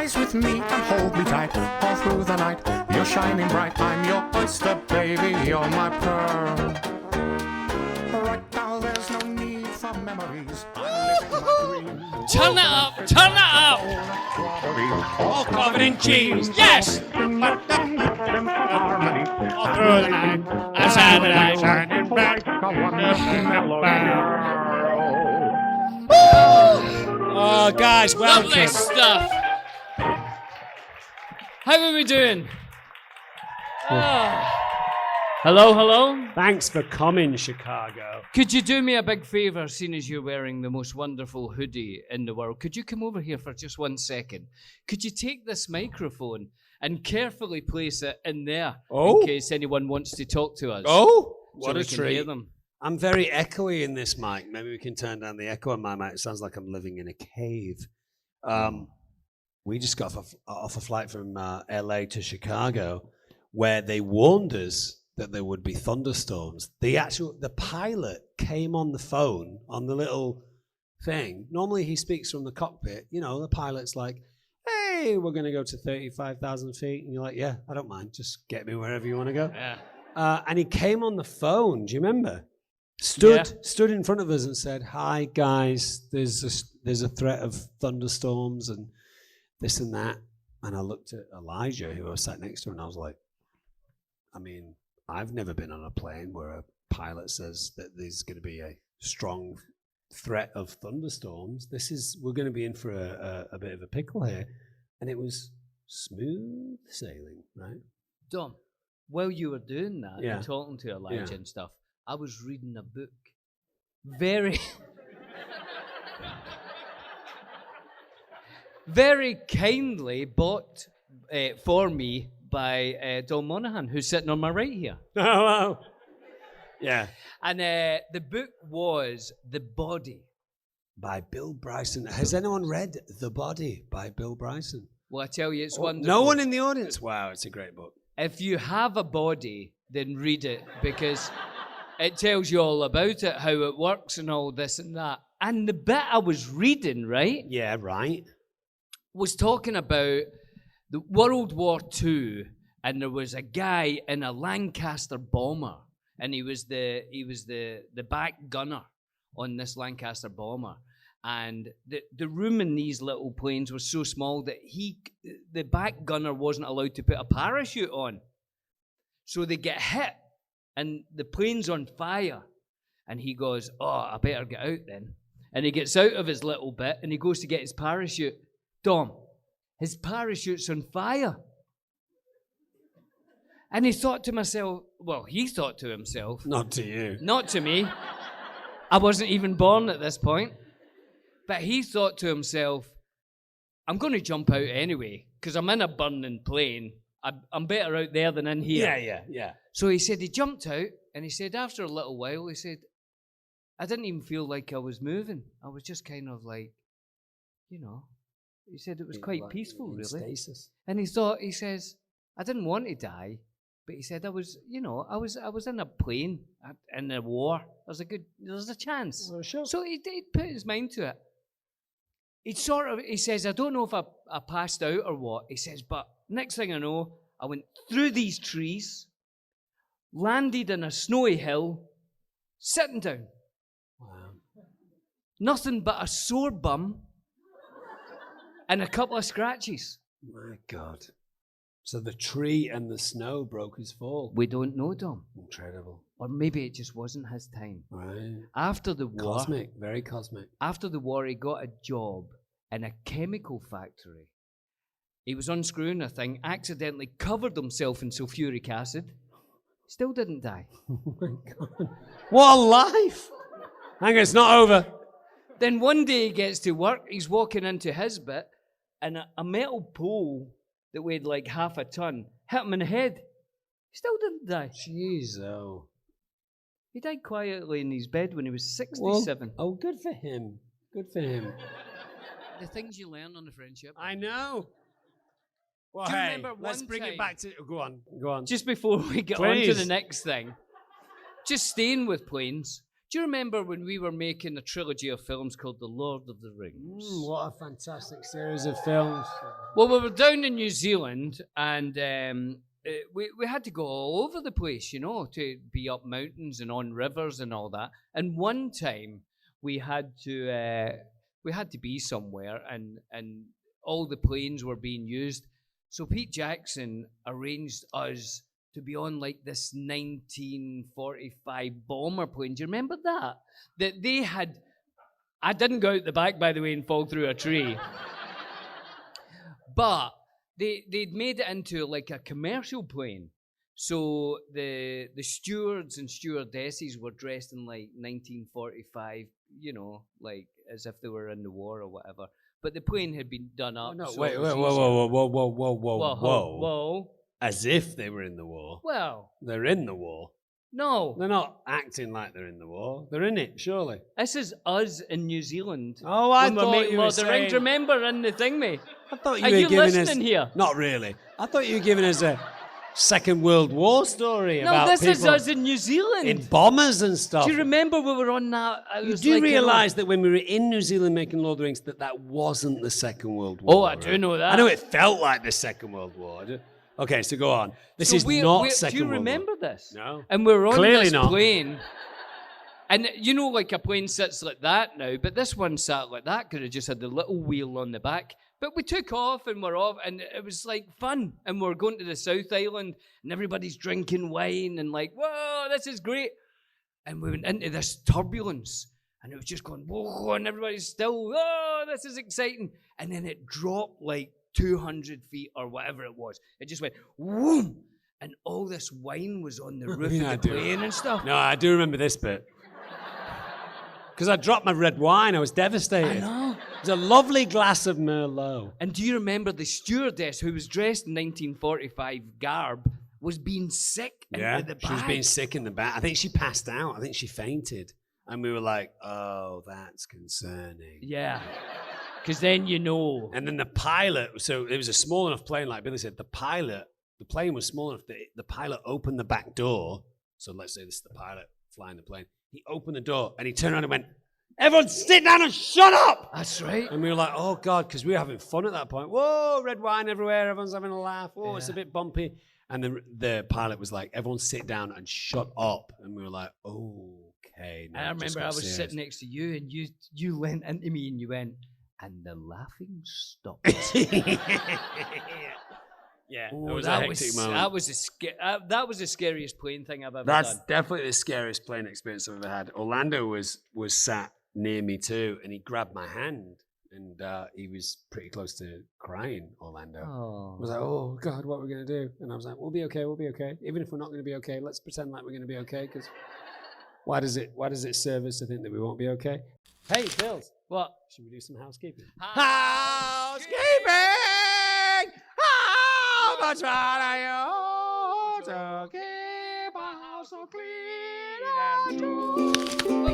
rise with me and hold me tight all through the night. You're shining bright, I'm your oyster, baby, you're my pearl. Right now there's no need for memories. I'm living my dream. Turn it up, turn it up. All covered in cheese, yes. All through the night, outside the night, shining bright. Oh, guys, welcome. Lovely stuff. How are we doing? Oh. Hello, hello. Thanks for coming, Chicago. Could you do me a big favour, seeing as you're wearing the most wonderful hoodie in the world? Could you come over here for just 1 second? Could you take this microphone and carefully place it in there in case anyone wants to talk to us? Oh, what a treat. Hear them. I'm very echoey in this mic. Maybe we can turn down the echo on my mic. It sounds like I'm living in a cave. We just got off a flight from LA to Chicago where they warned us that there would be thunderstorms. The pilot came on the phone on the little thing. Normally he speaks from the cockpit. You know, the pilot's like, hey, we're going to go to 35,000 feet. And you're like, yeah, I don't mind. Just get me wherever you want to go. Yeah. And he came on the phone. Do you remember? Stood in front of us and said, hi, guys, there's a threat of thunderstorms and this and that. And I looked at Elijah, who I was sat next to, and I was like, I mean, I've never been on a plane where a pilot says that there's going to be a strong threat of thunderstorms. We're going to be in for a bit of a pickle here. And it was smooth sailing, right? Dom, while you were doing that and talking to Elijah Yeah. and stuff, I was reading a book. Very, very kindly bought for me by Dom Monaghan, who's sitting on my right here. Oh, wow. Yeah. And the book was The Body. By Bill Bryson. Has anyone read The Body by Bill Bryson? Well, I tell you, it's wonderful. No one in the audience? Wow, it's a great book. If you have a body, then read it, because it tells you all about it, how it works and all this and that. And the bit I was reading, right? Yeah, right. Was talking about the World War II, and there was a guy in a Lancaster bomber, and he was the back gunner on this Lancaster bomber. And the room in these little planes was so small that the back gunner wasn't allowed to put a parachute on. So they get hit, and the plane's on fire. And he goes, oh, I better get out then. And he gets out of his little bit, and he goes to get his parachute. Dom, his parachute's on fire. And he thought to himself, Not to you. not to me. I wasn't even born at this point. But he thought to himself, I'm going to jump out anyway, because I'm in a burning plane. I'm better out there than in here. Yeah. So he said he jumped out, and he said after a little while, he said, I didn't even feel like I was moving. I was just kind of like, he said it was quite peaceful, really. Stasis. And he says, I didn't want to die, but he said I was in a plane in a war. There's a chance. Well, sure. So he put his mind to it. He says, I don't know if I passed out or what. He says, but next thing I know, I went through these trees, landed in a snowy hill, sitting down. Wow. Nothing but a sore bum and a couple of scratches. My God. So the tree and the snow broke his fall. We don't know, Dom. Incredible. Or maybe it just wasn't his time. Right. After the war, Cosmic, very cosmic. After the war, he got a job in a chemical factory. He was unscrewing a thing, accidentally covered himself in sulfuric acid. Still didn't die. Oh my God. What a life! Hang on, it's not over. Then one day he gets to work, he's walking into his bit, and a metal pole that weighed like half a ton hit him in the head. He still didn't die. Jeez, oh. He died quietly in his bed when he was 67. Well, good for him. Good for him. The things you learn on the friendship. I know. Well, Do you hey, remember let's one bring time- it back to... Go on. Just before we get on to the next thing, just staying with planes, Do you remember when we were making a trilogy of films called The Lord of the Rings? What a fantastic series of films. Well, we were down in New Zealand, and we had to go all over the place, to be up mountains and on rivers and all that. And one time we had to be somewhere, and all the planes were being used. So Pete Jackson arranged us to be on like this 1945 bomber plane. Do you remember that? That they had. I didn't go out the back, by the way, and fall through a tree. But they'd made it into like a commercial plane. So the stewards and stewardesses were dressed in like 1945, like as if they were in the war or whatever. But the plane had been done up. No, so wait, it was whoa. As if they were in the war. Well, They're in the war. no. They're not acting like they're in the war. They're in it, surely. This is us in New Zealand. Oh, I when we're thought making you were Lord of the Rings. saying... Remember in the thing, mate? I thought you Are were you giving listening us... here? Not really. I thought you were giving us a Second World War story No, about this is people us in New Zealand. in bombers and stuff. Do you remember we were on that? You do realise that when we were in New Zealand making Lord of the Rings, that wasn't the Second World War. Oh, I do know that. I know it felt like the Second World War. Okay, so go on. This is not Second Do you World War. remember this? No. And we were on Clearly this not. plane. And like a plane sits like that now, but this one sat like that because it just had the little wheel on the back. But we took off and we're off, and it was like fun. And we're going to the South Island, and everybody's drinking wine and like, whoa, this is great. And we went into this turbulence, and it was just going, whoa, and everybody's still, oh, this is exciting. And then it dropped like 200 feet or whatever it was. It just went, whoom, and all this wine was on the roof Yeah, I of the do. plane and stuff. No, I do remember this bit. Because I dropped my red wine. I was devastated. I know. It was a lovely glass of Merlot. And do you remember the stewardess who was dressed in 1945 garb was being sick Yeah, in the back? she was being sick in the back. I think she passed out. I think she fainted. And we were like, oh, that's concerning. Yeah. Because then you know. And then the pilot, so it was a small enough plane, like Billy said, the plane was small enough that the pilot opened the back door. So let's say this is the pilot flying the plane. He opened the door and he turned around and went, everyone sit down and shut up! That's right. And we were like, oh, God, because we were having fun at that point. Whoa, red wine everywhere. Everyone's having a laugh. Oh, it's a bit bumpy. And the pilot was like, everyone sit down and shut up. And we were like, okay. And I remember I was sitting next to you, and you leant into me and you went, and the laughing stopped. Yeah, Oh, it was that a hectic moment. that was the scariest plane thing I've ever That's done. definitely the scariest plane experience I've ever had. Orlando was sat near me too, and he grabbed my hand, and he was pretty close to crying. Orlando. Oh. I was like, oh God, what are we gonna do? And I was like, we'll be okay. Even if we're not gonna be okay, let's pretend like we're gonna be okay. Because why does it serve us to think that we won't be okay? Hey, Bills. What? Should we do some housekeeping? Housekeeping! How much are you to keep a house so clean and true?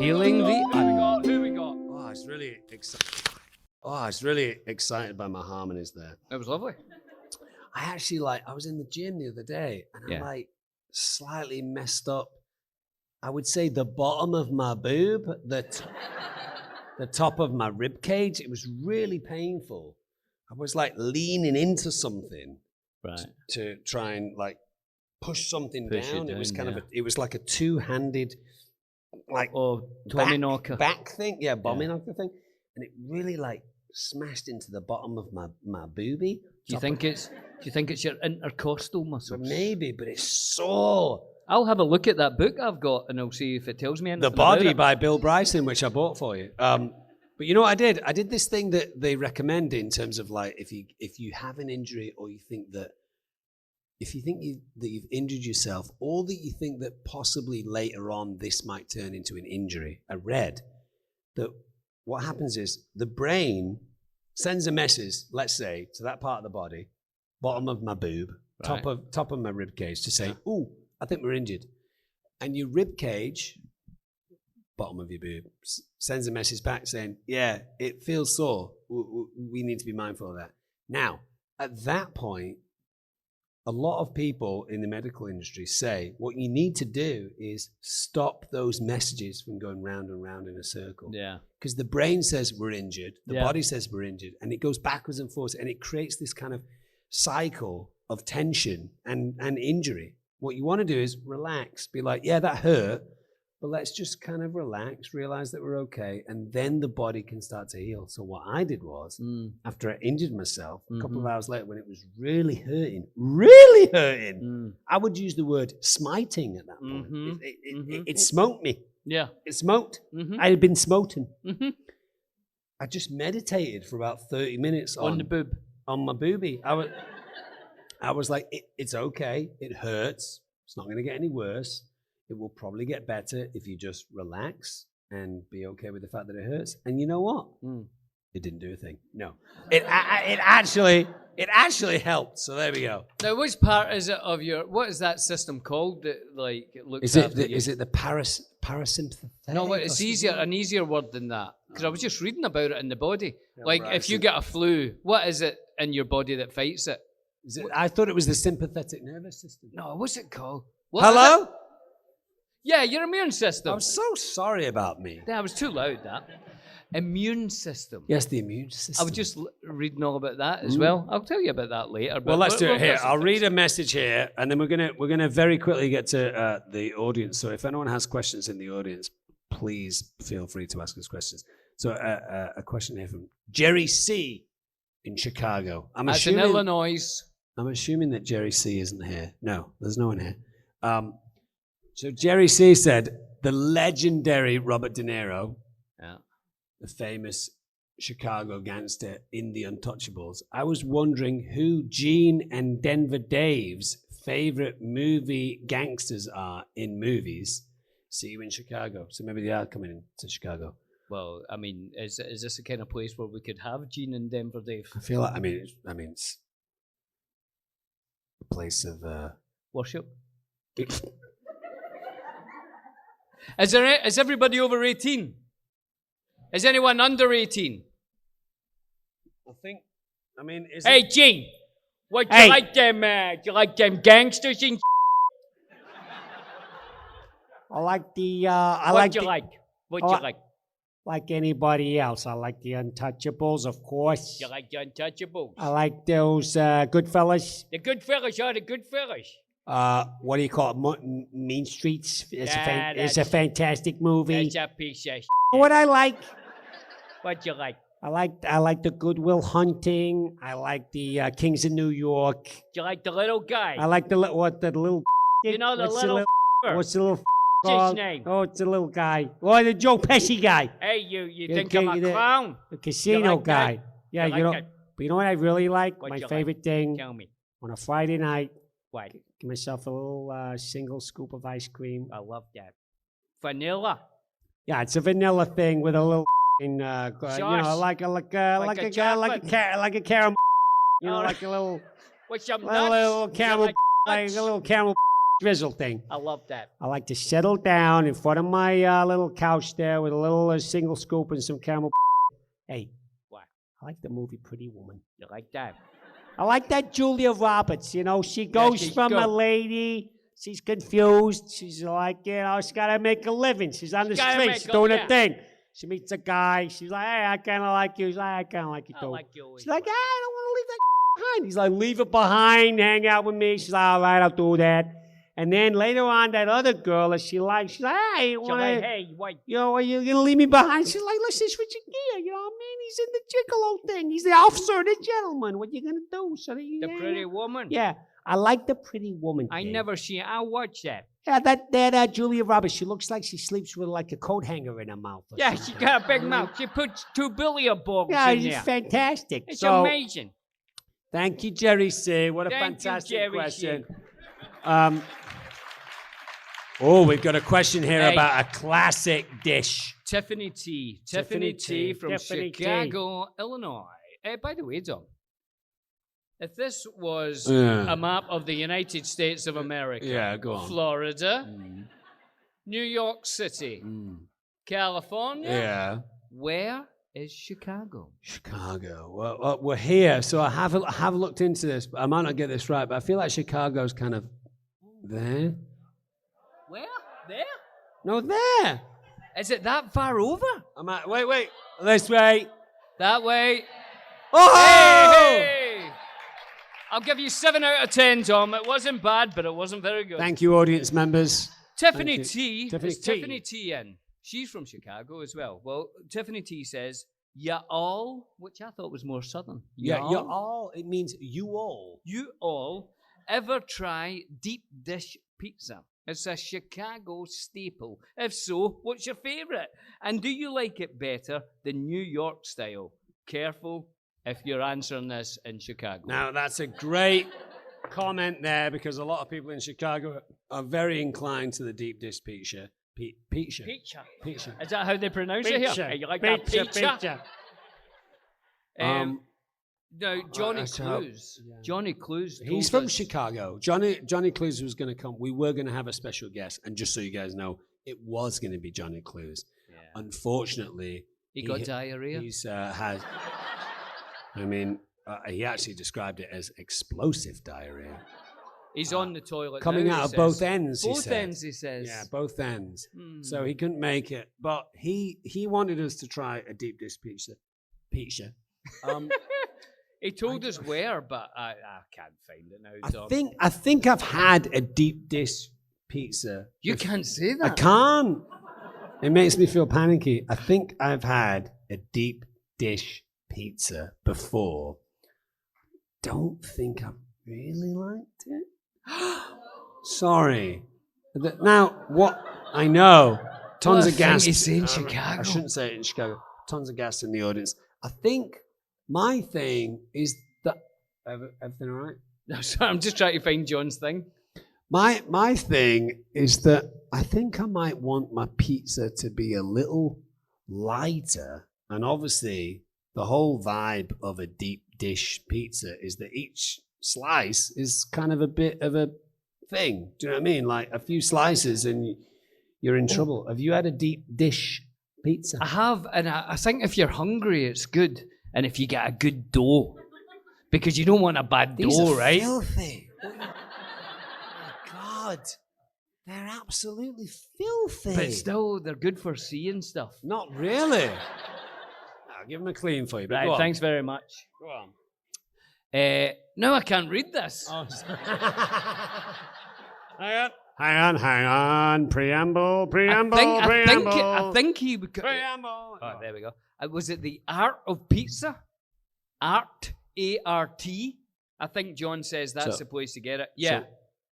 Peeling the onion. Who we got? Oh, I was really excited. I was really excited by my harmonies there. It was lovely. I actually I was in the gym the other day, and I slightly messed up. I would say the bottom of my boob, the top of my rib cage. It was really painful. I was leaning into something, right, to try and push something Push down. it It was down, kind of it was like a two-handed Tommy knocker. back thing, bommy knocker thing, and it really smashed into the bottom of my boobie. Do you think it's your intercostal muscles? Maybe, but it's sore. I'll have a look at that book I've got, and I'll see if it tells me anything. The Body about it. by Bill Bryson, which I bought for you. But you know what I did? I did this thing that they recommend in terms of if you have an injury, or you think that if you think that you've injured yourself, or that you think that possibly later on this might turn into an injury. I read that what happens is the brain sends a message, let's say, to that part of the body, bottom of my boob, Right. top of my rib cage, to say, "Ooh, I think we're injured," and your rib cage, bottom of your boob, sends a message back saying, "Yeah, it feels sore. We need to be mindful of that." Now, at that point, a lot of people in the medical industry say what you need to do is stop those messages from going round and round in a circle. Yeah. Because the brain says we're injured, the Yeah. body says we're injured, and it goes backwards and forwards, and it creates this kind of cycle of tension and injury. What you want to do is relax, be like, yeah, that hurt, but let's just kind of relax, realize that we're okay, and then the body can start to heal. So what I did was, after I injured myself, a couple of hours later when it was really hurting, I would use the word smiting at that point. It smoked me. Yeah. It smoked. I had been smoten. I just meditated for about 30 minutes On the boob. on my boobie. I was like, it's okay. It hurts. It's not going to get any worse. It will probably get better if you just relax and be okay with the fact that it hurts. And you know what? It didn't do a thing. No, it actually helped. So there we go. Now, which part is it of your? What is that system called? That like it looks. Is it the parasympathetic? No, it's an easier word than that. Because I was just reading about it in the body. Like right. if you get a flu, what is it in your body that fights it? I thought it was the sympathetic nervous system. No, what's it called? Hello? Yeah, your immune system. I'm so sorry about me. That was too loud, that. Immune system. Yes, the immune system. I was just reading all about that as well. I'll tell you about that later. But Well, let's do it here. I'll read a message here, and then we're gonna very quickly get to the audience. So if anyone has questions in the audience, please feel free to ask us questions. So a question here from Jerry C. in Chicago. That's in Illinois. I'm assuming that Jerry C. isn't here. No, there's no one here. So Jerry C. said, the legendary Robert De Niro, the famous Chicago gangster in The Untouchables. I was wondering who Gene and Denver Dave's favorite movie gangsters are in movies. See you in Chicago. So maybe they are coming to Chicago. Well, I mean, is this the kind of place where we could have Gene and Denver Dave? I feel like, it's a place of worship. Is everybody over 18? Is anyone under 18? Hey, Gene, do you like them gangsters and I like the. What do you like? Like anybody else, I like the Untouchables, of course. You like the Untouchables? I like those Goodfellas. The Goodfellas are the Goodfellas. What do you call it? Mean Streets. It's a fantastic movie. That's a piece of What I like. What do you like? I like the Goodwill Hunting. I like the Kings of New York. Do you like the little guy? I like the little. You know the what's little. What's the little? What's his name? Oh, it's a little guy. Oh, the Joe Pesci guy. Hey, you think I'm a clown? The casino like guy. that? Yeah, You like that? But you know what I really like? What My you favorite thing Tell me. on a Friday night. What? Give myself a little single scoop of ice cream. I love that. Vanilla. Yeah, it's a vanilla thing with a little, Sauce. like a chocolate. caramel. You know, Oh. like a little With some little nuts. caramel, You like nuts? a little caramel drizzle thing. I love that. I like to settle down in front of my little couch there with a little single scoop and some caramel. Hey, What? I like the movie Pretty Woman. You like that? I like that Julia Roberts. You know, she goes she's from a good. lady. She's confused. She's like, she's got to make a living. She's on the gotta streets make doing a- her thing. She meets a guy. She's like, hey, I kind of like you. He's like, I kind of like you I too. like you. She's like, I don't want to leave that behind. He's like, leave it behind. Hang out with me. She's like, all right, I'll do that. And then later on, that other girl that she likes, she's like, hey, you So want like, to, hey, what? are you going to leave me behind? She's like, listen, switch gear. You know what I mean? He's in the gigolo thing. He's the officer, the gentleman. What you going to do? So The Pretty Woman? Yeah. I like the Pretty Woman I thing. never seen. I'll watch that. Yeah, that Julia Roberts, she looks like she sleeps with like a coat hanger in her mouth. or Yeah, she something. got a big mouth. She puts 2 billion balls Yeah, in it's there. fantastic. It's So, amazing. Thank you, Jerry C. What a Thank you, fantastic Jerry question. C. We've got a question here Hey. about a classic dish. Tiffany T. Tiffany Tiffany T. T. from Tiffany T. Chicago, Illinois. By the way, Dom, if this was Yeah. a map of the United States of America, Yeah, go on. Florida, New York City, California, Yeah. where is Chicago? Chicago. Well, we're here, so I have looked into this. But I might not get this right, but I feel like Chicago's kind of there. Where? There? No, there. Is it that far over? Wait. This way. That way. Oh! Hey! I'll give you 7 out of 10, Tom. It wasn't bad, but it wasn't very good. Thank you, audience members. Tiffany Thank T. Tiffany Is T. Tiffany T in? She's from Chicago as well. Well, Tiffany T says, "Ya all," which I thought was more southern. Yeah, you all. It means you all. You all ever try deep dish pizza? It's a Chicago staple. If so, what's your favorite? And do you like it better than New York style? Careful if you're answering this in Chicago. Now, that's a great comment there because a lot of people in Chicago are very inclined to the deep dish pizza. Pizza. Pizza. Is that how they pronounce it here? You like that pizza? No, Johnny Clues. Yeah. Johnny Clues. He's told from us- Chicago. Johnny Clues was going to come. We were going to have a special guest, and just so you guys know, it was going to be Johnny Clues. Yeah. Unfortunately, He got diarrhea. He's had. I mean, he actually described it as explosive diarrhea. He's on the toilet Coming now, out he of says. both ends, he Both said. ends, he says. Yeah, both ends. Mm. So he couldn't make it, but he wanted us to try a deep dish pizza. He told us where, but I can't find it now, Tom. I think I've had a deep dish pizza. You can't say I that. can't. It makes me feel panicky. I think I've had a deep dish pizza before. Don't think I really liked it. Sorry. Now, what I know, tons Well, of I gas. think you say in I Chicago. shouldn't say it in Chicago. Tons of gas in the audience. I think my thing is that everything all right? No, sorry, I'm just trying to find John's thing. My thing is that I think I might want my pizza to be a little lighter, and obviously the whole vibe of a deep dish pizza is that each slice is kind of a bit of a thing. Do you know what I mean? Like a few slices and you're in trouble. Have you had a deep dish pizza? I have, and I think if you're hungry, it's good. And if you get a good dough, because you don't want a bad These dough, are right? filthy. Oh my God. They're absolutely filthy. But still, they're good for seeing stuff. Not really. I'll give them a clean for you. But Right, go on. thanks very much. Go on. No, I can't read this. Oh, hang on. Preamble. I think he would. Preamble. Oh, there we go. Was it the art of pizza? Art, A-R-T. I think John says that's So- the place to get it. Yeah, so-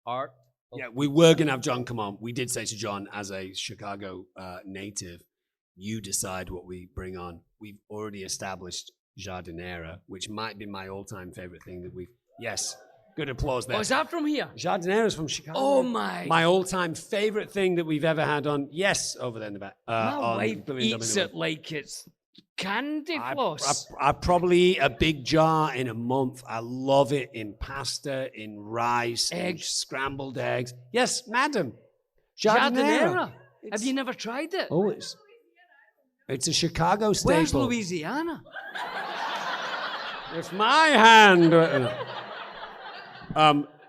art. Yeah, we were going to have John come on. We did say to John, as a Chicago native, you decide what we bring on. We've already established Jardinera, which might be my all-time favorite thing that we've... Yes, good applause there. Oh, is that from here? Jardinera's from Chicago. Oh, my. My all-time favorite thing that we've ever had on... Yes, over there in the back. My on wife WWW. eats it like it's candy floss. I probably eat a big jar in a month. I love it in pasta, in rice, in Eggs. scrambled eggs. Yes, madam. Jardinera. It's- Have you never tried it? Oh, it's a Chicago staple. Where's Louisiana? If my hand.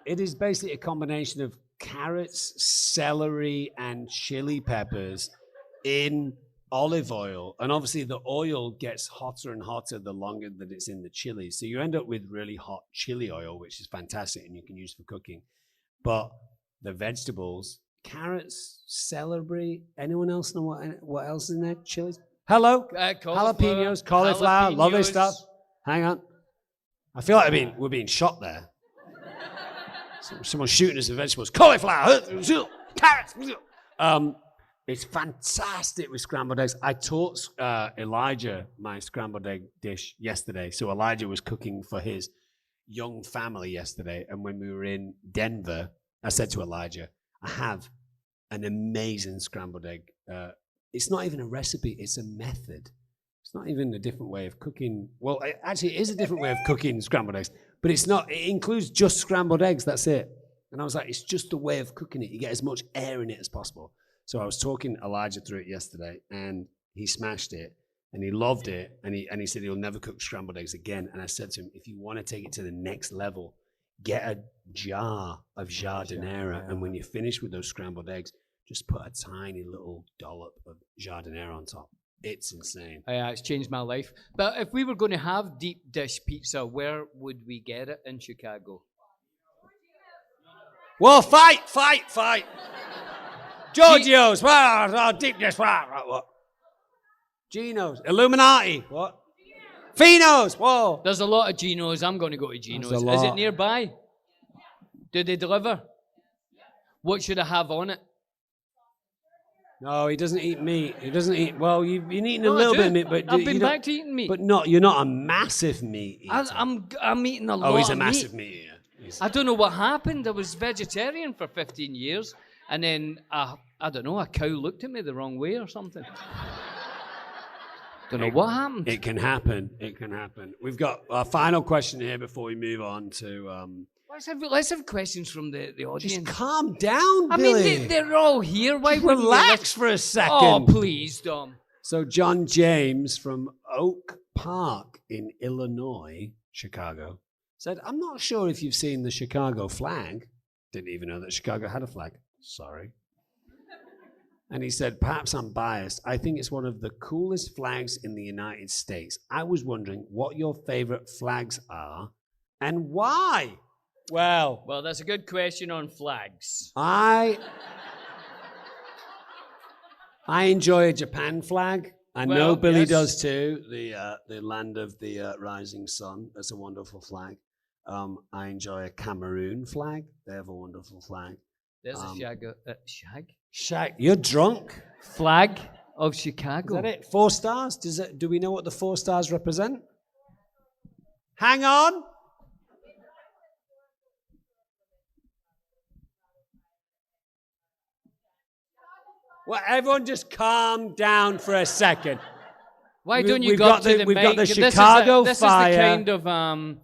It is basically a combination of carrots, celery, and chili peppers in olive oil. And obviously, the oil gets hotter and hotter the longer that it's in the chili. So you end up with really hot chili oil, which is fantastic and you can use for cooking. But the vegetables, carrots, celery. Anyone else know what else is in there? Chilies. Hello. Jalapenos, cauliflower, lovely stuff. Hang on. I feel like we're being shot there. Someone's shooting us with vegetables. Cauliflower, carrots. It's fantastic with scrambled eggs. I taught Elijah my scrambled egg dish yesterday. So Elijah was cooking for his young family yesterday. And when we were in Denver, I said to Elijah, I have an amazing scrambled egg. It's not even a recipe, it's a method. It's not even a different way of cooking. Well, actually, it is a different way of cooking scrambled eggs, but it's not. It includes just scrambled eggs, that's it. And I was like, it's just a way of cooking it. You get as much air in it as possible. So I was talking Elijah through it yesterday, and he smashed it. and he loved it. And he said he'll never cook scrambled eggs again. And I said to him, if you want to take it to the next level, get a jar of jardinera, and when you're finished with those scrambled eggs, just put a tiny little dollop of jardinera on top. It's insane. It's changed my life. But if we were going to have deep dish pizza, where would we get it in Chicago? Whoa, fight! Giorgio's, deep dish, what? Gino's, Illuminati, what? Fino's, whoa. There's a lot of Geno's. I'm going to go to Geno's. Is it nearby? Do they deliver? What should I have on it? No, he doesn't eat meat. He doesn't eat. Well, you've been eating a little bit of meat, but I've been back to eating meat. But you're not a massive meat eater. I'm eating a lot of meat. Oh, he's a massive meat eater. I don't know what happened. I was vegetarian for 15 years, and then I don't know, a cow looked at me the wrong way or something. Don't know what happened. It can happen. We've got our final question here before we move on to. Let's have questions from the audience. Just calm down, Billy. I mean, they're all here. Why wouldn't relax for a second? Oh, please, Dom. So John James from Oak Park in Illinois, Chicago, said, I'm not sure if you've seen the Chicago flag. Didn't even know that Chicago had a flag. Sorry. And he said, perhaps I'm biased. I think it's one of the coolest flags in the United States. I was wondering what your favorite flags are and why. Well, that's a good question on flags. I enjoy a Japan flag. I know Billy does too. The land of the rising sun. That's a wonderful flag. I enjoy a Cameroon flag. They have a wonderful flag. There's a Shag. You're drunk. Flag of Chicago. Is that it? 4 stars? Do we know what the 4 stars represent? Hang on. Well, everyone just calm down for a second. Why don't you go to the mic? We've got the Chicago Fire. This is the kind of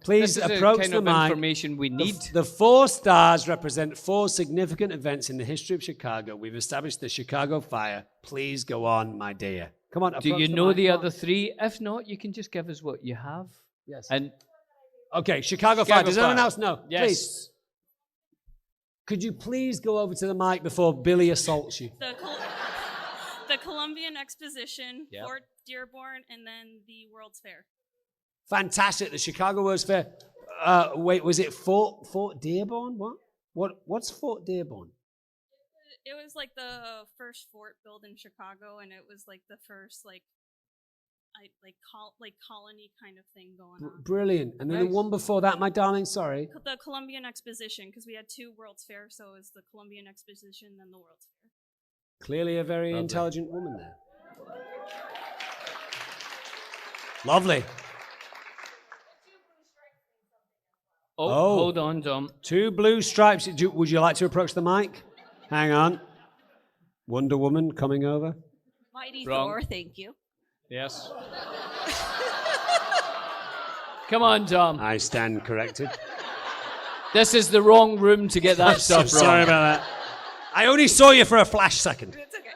please approach the mic. Information we need. The 4 stars represent 4 significant events in the history of Chicago. We've established the Chicago Fire. Please go on, my dear. Come on. Do you know the other 3? If not, you can just give us what you have. Yes. And okay, Chicago Fire. Does anyone else know? Yes. Please. Could you please go over to the mic before Billy assaults you? The Columbian Exposition, Fort Dearborn, and then the World's Fair. Fantastic. The Chicago World's Fair. Wait, was it Fort Dearborn? What's Fort Dearborn? It was like the first fort built in Chicago, and it was like the first colony kind of thing going on. Brilliant. And then the one before that, my darling, sorry. The Columbian Exposition, because we had 2 World's Fair, so it was the Columbian Exposition, then the World's Fair. Clearly a very intelligent woman there. Lovely. Oh, hold on, Dom. 2 blue stripes. Would you like to approach the mic? Hang on. Wonder Woman coming over. Mighty Thor, thank you. Yes. Come on, Dom. I stand corrected. This is the wrong room to get that stuff wrong. Sorry about that. I only saw you for a flash second. It's okay.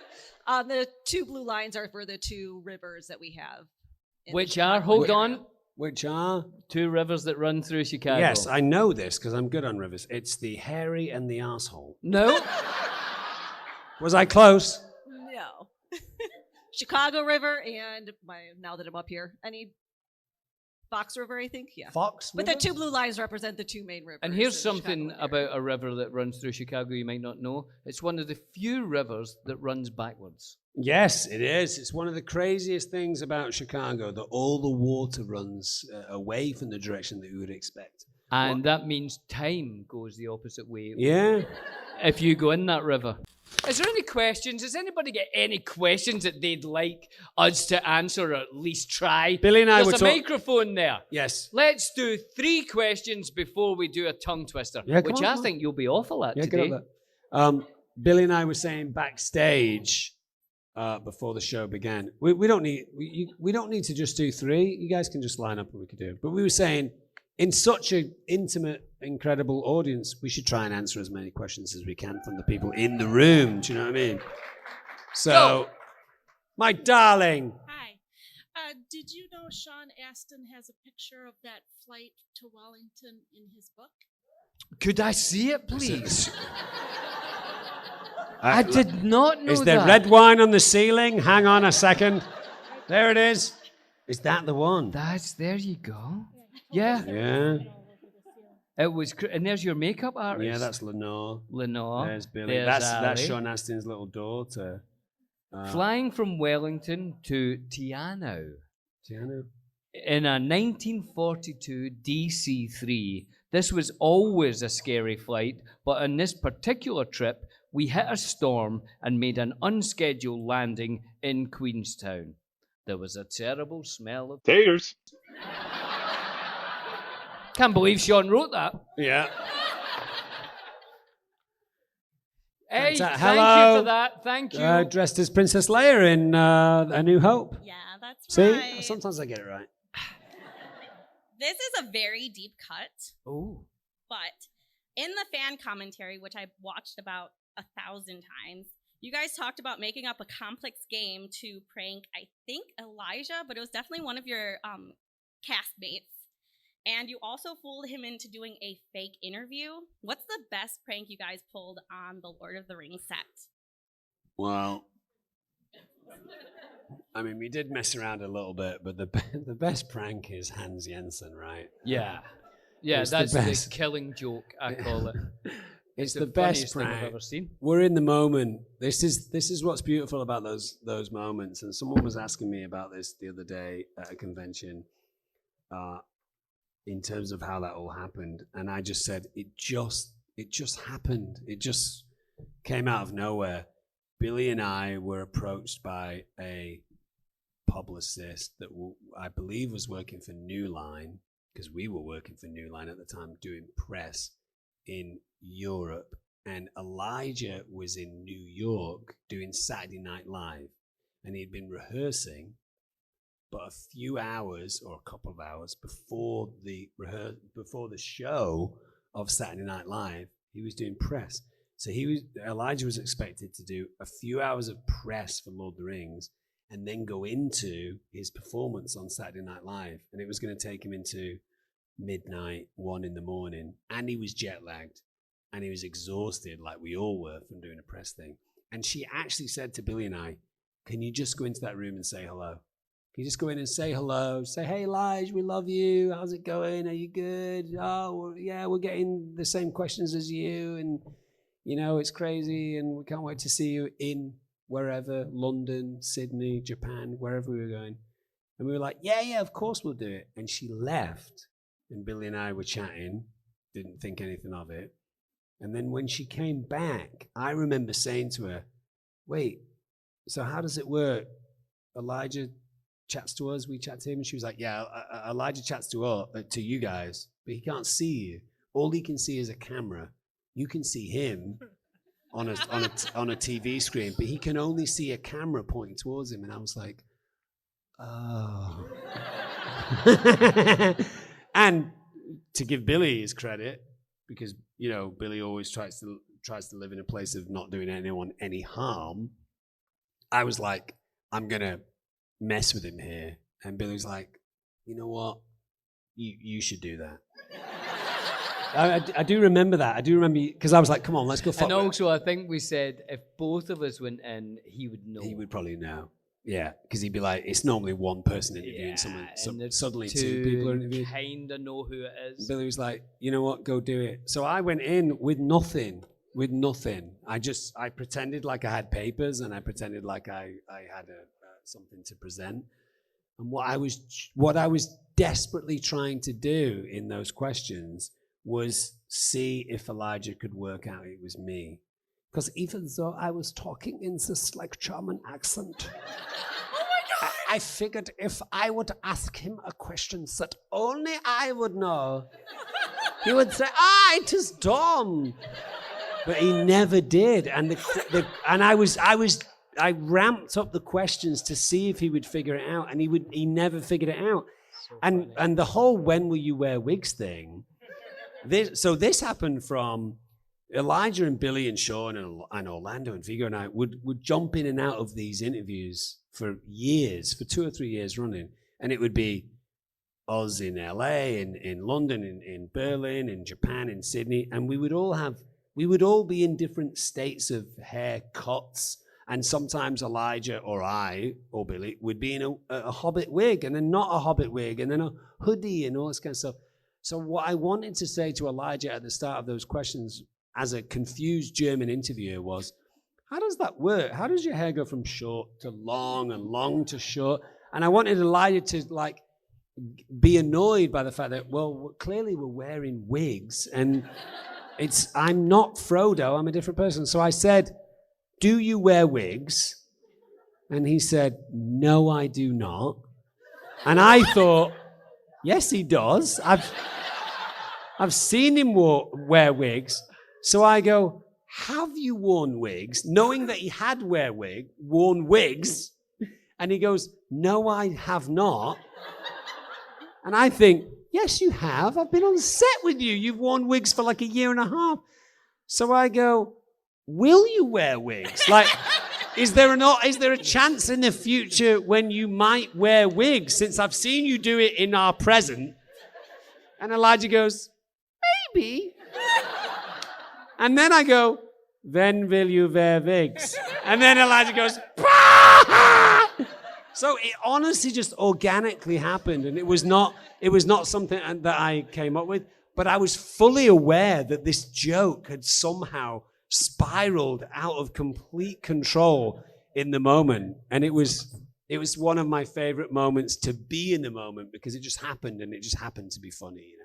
The 2 blue lines are for the 2 rivers that we have. Which are? Hold on. Which are? 2 rivers that run through Chicago. Yes, I know this because I'm good on rivers. It's the Hairy and the Arsehole. No. Was I close? No. Chicago River and, now that I'm up here, Fox River, I think? Yeah. Fox But River? the 2 blue lines represent the 2 main rivers. And here's something about a river that runs through Chicago you might not know. It's one of the few rivers that runs backwards. Yes, it is. It's one of the craziest things about Chicago, that all the water runs away from the direction that you would expect. And that means time goes the opposite way. Yeah. If you go in that river. Is there any questions? Does anybody get any questions that they'd like us to answer or at least try? Billy and I There's were a microphone there. Yes. Let's do 3 questions before we do a tongue twister, which I think you'll be awful at today. Billy and I were saying backstage before the show began, we don't need to just do 3. You guys can just line up and we could do it. But we were saying, in such an intimate, incredible audience, we should try and answer as many questions as we can from the people in the room. Do you know what I mean? So, my darling. Did you know Sean Astin has a picture of that flight to Wellington in his book? Could I see it, please? I did not know Is that. there red wine on the ceiling? Hang on a second. There it is. Is that the one? There you go. Yeah. Yeah. It was, and there's your makeup artist. Yeah, that's Lenore. There's Billy. There's That's Ali. Sean Astin's little daughter. Flying from Wellington to Tiano. Tiana. In a 1942 DC-3, this was always a scary flight, but on this particular trip, we hit a storm and made an unscheduled landing in Queenstown. There was a terrible smell of Taters. Can't believe Sean wrote that. Yeah. Hey, thank Hello. you for that. Thank you. Dressed as Princess Leia in A New Hope. Yeah, that's See? right. Sometimes I get it right. This is a very deep cut, Oh. but in the fan commentary, which I watched about 1,000 times, you guys talked about making up a complex game to prank, I think, Elijah, but it was definitely one of your castmates. And you also fooled him into doing a fake interview. What's the best prank you guys pulled on the Lord of the Rings set? Well, I mean, we did mess around a little bit, but the best prank is Hans Jensen, right? Yeah. Yeah, It's the that's the best. killing joke, I call it. It's the the best funniest thing I've prank. ever seen. We're in the moment. This is what's beautiful about those moments. And someone was asking me about this the other day at a convention, in terms of how that all happened. And I just said it just happened. It just came out of nowhere. Billy and I were approached by a publicist that I believe was working for New Line, because we were working for New Line at the time, doing press in Europe, and Elijah was in New York doing Saturday Night Live, and he'd been rehearsing, but a few hours or a couple of hours before the show of Saturday Night Live, he was doing press. So Elijah was expected to do a few hours of press for Lord of the Rings and then go into his performance on Saturday Night Live, and it was going to take him into midnight, 1 a.m, and he was jet lagged and he was exhausted like we all were from doing a press thing. And she actually said to Billy and I, can you just go into that room and say hello? Can you just go in and say hello? Say, hey, Elijah, we love you. How's it going? Are you good? Oh, well, yeah, we're getting the same questions as you. And, you know, it's crazy. And we can't wait to see you in wherever, London, Sydney, Japan, wherever we were going. And we were like, yeah, of course we'll do it. And she left. And Billy and I were chatting, didn't think anything of it. And then when she came back, I remember saying to her, wait, so how does it work? Elijah chats to us, we chat to him. And she was like, yeah, Elijah chats to you guys, but he can't see you. All he can see is a camera. You can see him on a TV screen, but he can only see a camera pointing towards him. And I was like, oh. And to give Billy his credit, because, you know, Billy always tries to live in a place of not doing anyone any harm, I was like, I'm going to mess with him here. And Billy's like, you know what? You should do that. I do remember that. I do remember, because I was like, come on, let's go fuck. And also, I think we said if both of us went in, he would know. He would probably know. Yeah, because he'd be like, it's normally one person interviewing someone. Suddenly two people are interviewing. Kind of know who it is. Billy was like, you know what, go do it. So I went in with nothing. I pretended like I had papers, and I pretended like I had something to present. And what I was desperately trying to do in those questions was see if Elijah could work out it was me. Because even though I was talking in this like German accent, I figured if I would ask him a question that only I would know, he would say, it is Dom. But he never did. And I ramped up the questions to see if he would figure it out, and he never figured it out. So and the whole when will you wear wigs thing, this happened from Elijah and Billy and Sean and Orlando and Vigo and I would jump in and out of these interviews for years, for 2 or 3 years running. And it would be us in LA, in London, in Berlin, in Japan, in Sydney. And we would all be in different states of haircuts. And sometimes Elijah or I or Billy would be in a Hobbit wig, and then not a Hobbit wig, and then a hoodie and all this kind of stuff. So what I wanted to say to Elijah at the start of those questions as a confused German interviewer was, how does that work? How does your hair go from short to long and long to short? And I wanted Elijah to be annoyed by the fact that, well, clearly we're wearing wigs, and I'm not Frodo, I'm a different person. So I said, do you wear wigs? And he said, no, I do not. And I thought, yes, he does. I've seen him wear wigs. So I go, have you worn wigs? Knowing that he had worn wigs. And he goes, no, I have not. And I think, yes, you have. I've been on set with you. You've worn wigs for like a year and a half. So I go, will you wear wigs? Like, is there a chance in the future when you might wear wigs, since I've seen you do it in our present? And Elijah goes, maybe. And then I go, then will you wear wigs? And then Elijah goes, bah! So it honestly just organically happened, and it was not something that I came up with, but I was fully aware that this joke had somehow spiraled out of complete control in the moment. And it was one of my favorite moments to be in the moment, because it just happened, and it just happened to be funny,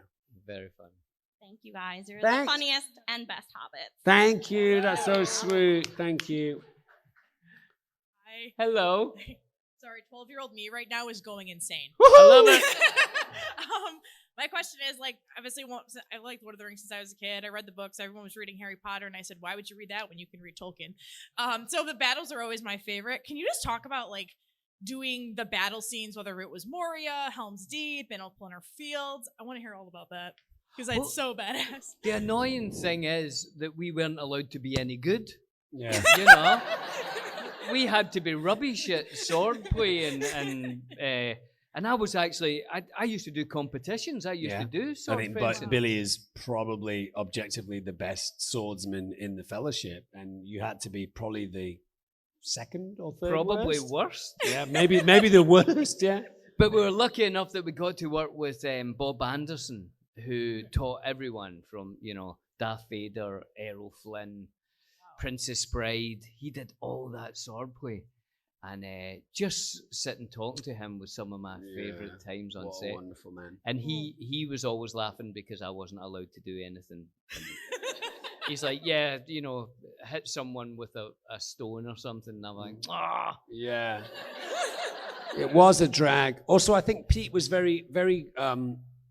Very funny. Thank you guys. You're Thanks. the funniest and best hobbits. Thank you. That's so sweet. Thank you. Hi. Hello. Sorry, 12-year-old me right now is going insane. I love it. My question is, obviously, I liked Lord of the Rings since I was a kid. I read the books. Everyone was reading Harry Potter, and I said, why would you read that when you can read Tolkien? So the battles are always my favorite. Can you just talk about, doing the battle scenes, whether it was Moria, Helm's Deep, Battle of Pelennor Fields? I want to hear all about that, because it's so badass. The annoying thing is that we weren't allowed to be any good. Yeah. We had to be rubbish at swordplay, and I was actually, I used to do competitions. I used to do sword fencing. But Billy is probably objectively the best swordsman in the Fellowship, and you had to be probably the second or third Probably worst. worst. Yeah, maybe the worst, yeah. But we were lucky enough that we got to work with Bob Anderson, who taught everyone from, Darth Vader, Errol Flynn, Princess Bride. He did all that swordplay. And just sitting talking to him was some of my favorite times on set. What a wonderful man. And he was always laughing because I wasn't allowed to do anything. He's like, hit someone with a stone or something. And I'm like, ah. Yeah. It was a drag. Also, I think Pete was very, very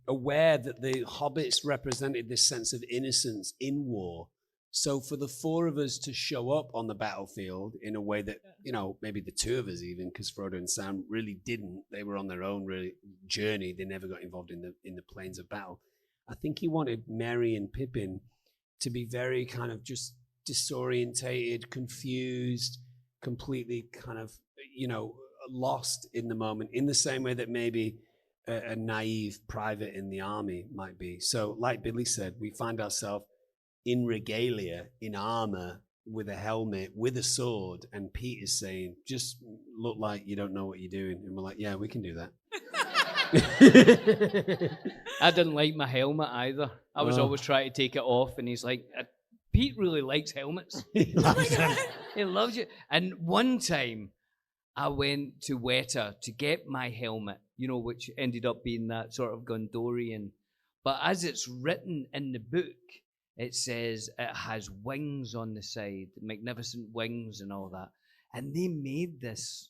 aware that the hobbits represented this sense of innocence in war. So for the four of us to show up on the battlefield in a way that, maybe the two of us even, because Frodo and Sam really didn't. They were on their own really journey. They never got involved in the plains of battle. I think he wanted Merry and Pippin to be very kind of just disorientated, confused, completely kind of, lost in the moment, in the same way that maybe a naive private in the army might be. So like Billy said, we find ourselves in regalia, in armor, with a helmet, with a sword, and Pete is saying, just look like you don't know what you're doing. And we're like, yeah, we can do that. I didn't like my helmet either. I was always trying to take it off, and he's like, Pete really likes helmets. He loves them. He loves it. And one time, I went to Weta to get my helmet, which ended up being that sort of Gondorian. But as it's written in the book, it says it has wings on the side, magnificent wings and all that. And they made this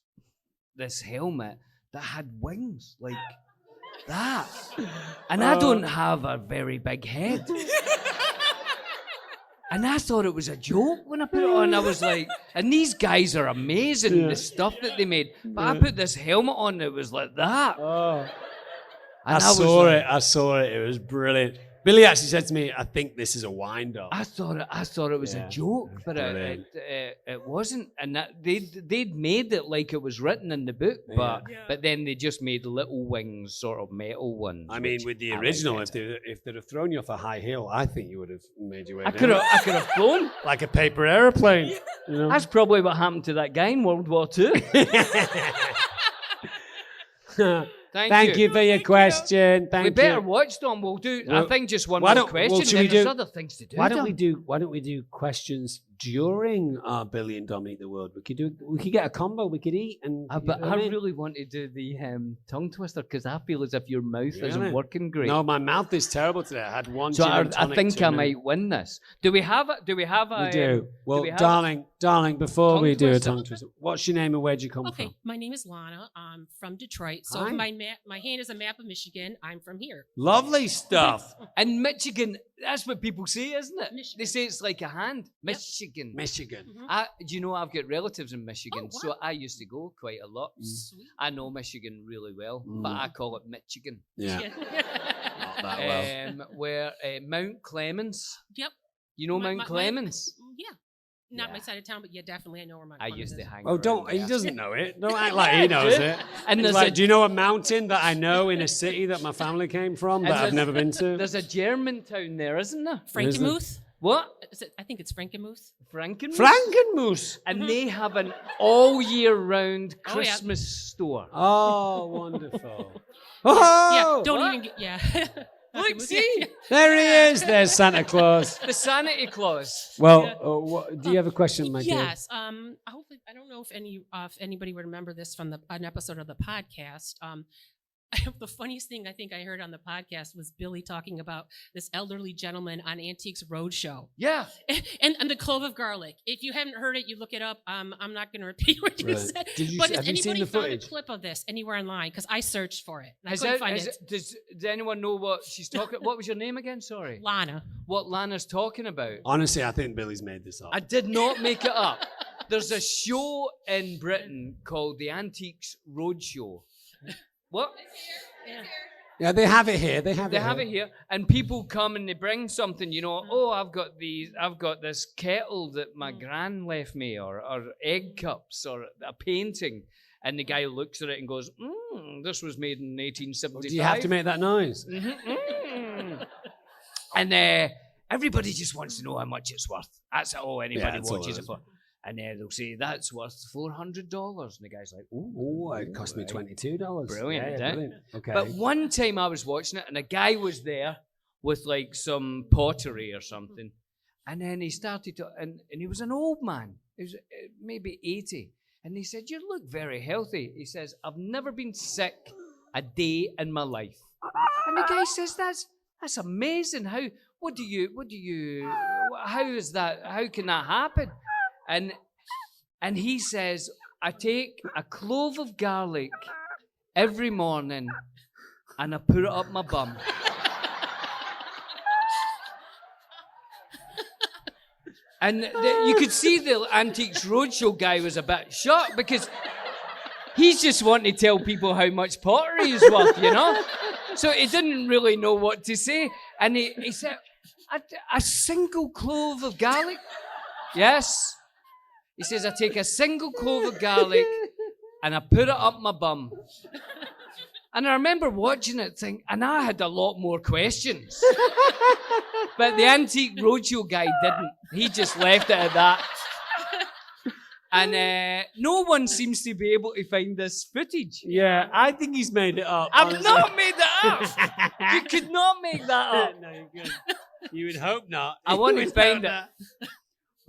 helmet that had wings like that. And I don't have a very big head. And I thought it was a joke when I put it on. I was like, and these guys are amazing, the stuff that they made. But I put this helmet on, it was like that. I saw it. It was brilliant. Billy actually said to me, "I think this is a wind-up." I thought it was a joke, but Brilliant. it wasn't. And that they'd made it like it was written in the book, but then they just made little wings, sort of metal ones. I mean, with the original, if they'd have thrown you off a high hill, I think you would have made your way. I could have flown like a paper airplane. You know? That's probably what happened to that guy in World War II. Thank you for your question. Thank you. We better watch them. We'll do. I think just one more question. Well, should we there's do other things to do. Why don't we do questions during our Billy and Dom Eat the World? We could get a combo. We could eat and. But I really want to do the tongue twister because I feel as if your mouth isn't working great. No, my mouth is terrible today. I had one. So gin and tonic I think I might win this. Do we have a? We do. Well, darling, before we do a tongue twister, what's your name and where'd you come from? Okay, my name is Lana. I'm from Detroit. So Hi. my hand is a map of Michigan. I'm from here. Lovely stuff. And Michigan, that's what people say, isn't it? Michigan. They say it's like a hand. Michigan. Michigan. Do you know I've got relatives in Michigan, so I used to go quite a lot. Sweet. I know Michigan really well, but I call it Michigan. Yeah. Not that well. Where Mount Clemens. Yep. You know Mount Clemens? Yeah. Not my side of town, but yeah, definitely I know where Mount I Clemens used to is. hang Oh, around don't. He there. doesn't know it. Don't act like he knows it. And It's there's like, do you know a mountain that I know in a city that my family came from that I've never been to? There's a German town there, isn't there? Frankenmuth? What? I think it's Frankenmuth. Frankenmuth. And they have an all year round Christmas store. Oh, wonderful. Yeah, don't even get, yeah. Look, see? There he is. There's Santa Claus. The Santa Claus. Well, do you have a question, my dear? Yes. Hopefully, I don't know if anybody would remember this from an episode of the podcast. The funniest thing I think I heard on the podcast was Billy talking about this elderly gentleman on Antiques Roadshow. Yeah. And the clove of garlic. If you haven't heard it, you look it up. I'm not going to repeat what you said. But has anybody found a clip of this anywhere online? Because I searched for it. And I couldn't find it. Does anyone know what she's talking? What was your name again? Sorry. Lana. What Lana's talking about? Honestly, I think Billy's made this up. I did not make it up. There's a show in Britain called the Antiques Roadshow. What? Yeah, they have it here. They have it here, and people come and they bring something. You know, oh, I've got this kettle that my gran left me, or egg cups, or a painting, and the guy looks at it and goes, "This was made in 1875." Do you have to make that noise? And everybody just wants to know how much it's worth. That's all anybody that's all watches it it for. And they'll say, that's worth $400. And the guy's like, oh, it cost me $22. Brilliant, Yeah, brilliant. Okay. But one time I was watching it, and a guy was there with like some pottery or something. And then he started to, and he was an old man. He was maybe 80. And he said, you look very healthy. He says, I've never been sick a day in my life. And the guy says, that's amazing. How is that? How can that happen? And he says, I take a clove of garlic every morning and I put it up my bum. And you could see the Antiques Roadshow guy was a bit shocked because he's just wanting to tell people how much pottery is worth, you know? So he didn't really know what to say. And he said, a single clove of garlic? Yes. He says, I take a single clove of garlic and I put it up my bum. And I remember watching it and I had a lot more questions. But the Antique Roadshow guy didn't. He just left it at that. And no one seems to be able to find this footage. Yeah, I think he's made it up. I've not made it up. You could not make that up. No, you couldn't. You would hope not. I want to find it.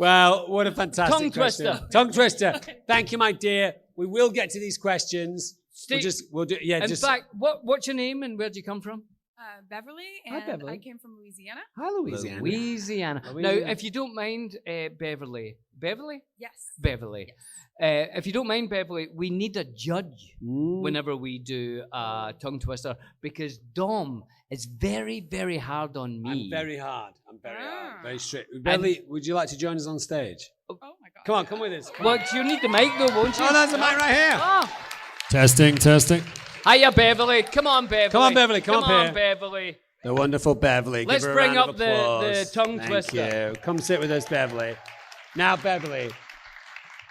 Well, what a fantastic Tongue question. twister. Tongue twister. Thank you, my dear. We will get to these questions. We'll do. Yeah. In fact, what's your name and where do you come from? Beverly, Hi, and Beverly. I came from Louisiana. Hi, Louisiana. Louisiana. Now, if you don't mind, Beverly. Yes. Beverly. Yes. If you don't mind, Beverly, we need a judge whenever we do a tongue twister because Dom is very, very hard on me. I'm very hard. Very strict. Beverly, would you like to join us on stage? Oh my God. Come on, come with us. Well, you need the mic though, won't you? Oh, there's the mic right here. Oh. Testing. Hiya, Beverly. Come on, Beverly. Come on, Beverly. Come on, up here. Beverly. The wonderful Beverly. Let's Give her a bring round up of the applause. tongue Thank twister. you. Come sit with us, Beverly. Now, Beverly.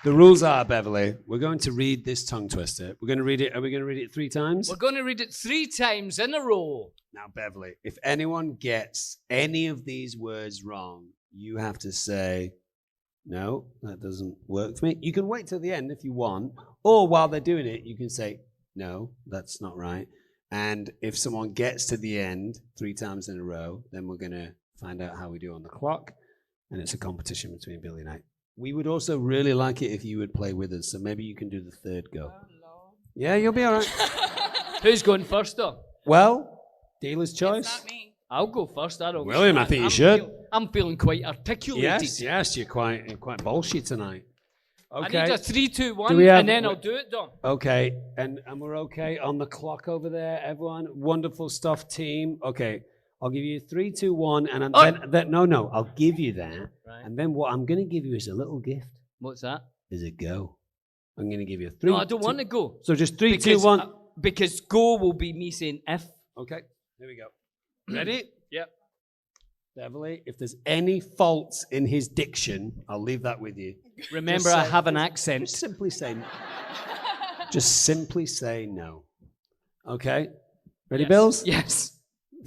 The rules are, Beverly, we're going to read this tongue twister. We're going to read it. Are we going to read it 3 times? We're going to read it 3 times in a row. Now, Beverly, if anyone gets any of these words wrong, you have to say, no, that doesn't work for me. You can wait till the end if you want, or while they're doing it, you can say, no, that's not right. And if someone gets to the end 3 times in a row, then we're going to find out how we do on the clock, and it's a competition between Billy and I. We would also really like it if you would play with us, so maybe you can do the 3rd go. Yeah, you'll be all right. Who's going first, though? Well, dealer's choice. Not me. I'll go first. I don't. William, I think you should. I'm feeling quite articulated. Yes, you're quite bullshit tonight. Okay. I need a 3, 2, 1, have- and then I'll do it, Dom. Okay, and we're okay on the clock over there, everyone. Wonderful stuff, team. Okay, I'll give you 3, 2, 1, and then no, I'll give you that, Right. and then what I'm going to give you is a little gift. What's that? Is a go. I'm going to give you 3. No, I don't want to go. So just 3, 2, 1. Because go will be me saying if. Okay, here we go. Ready? Yep. Beverly, if there's any faults in his diction, I'll leave that with you. Remember, Just I say- have an accent. Just simply say no. Just simply say no. Okay? Ready, Yes. Bills? Yes.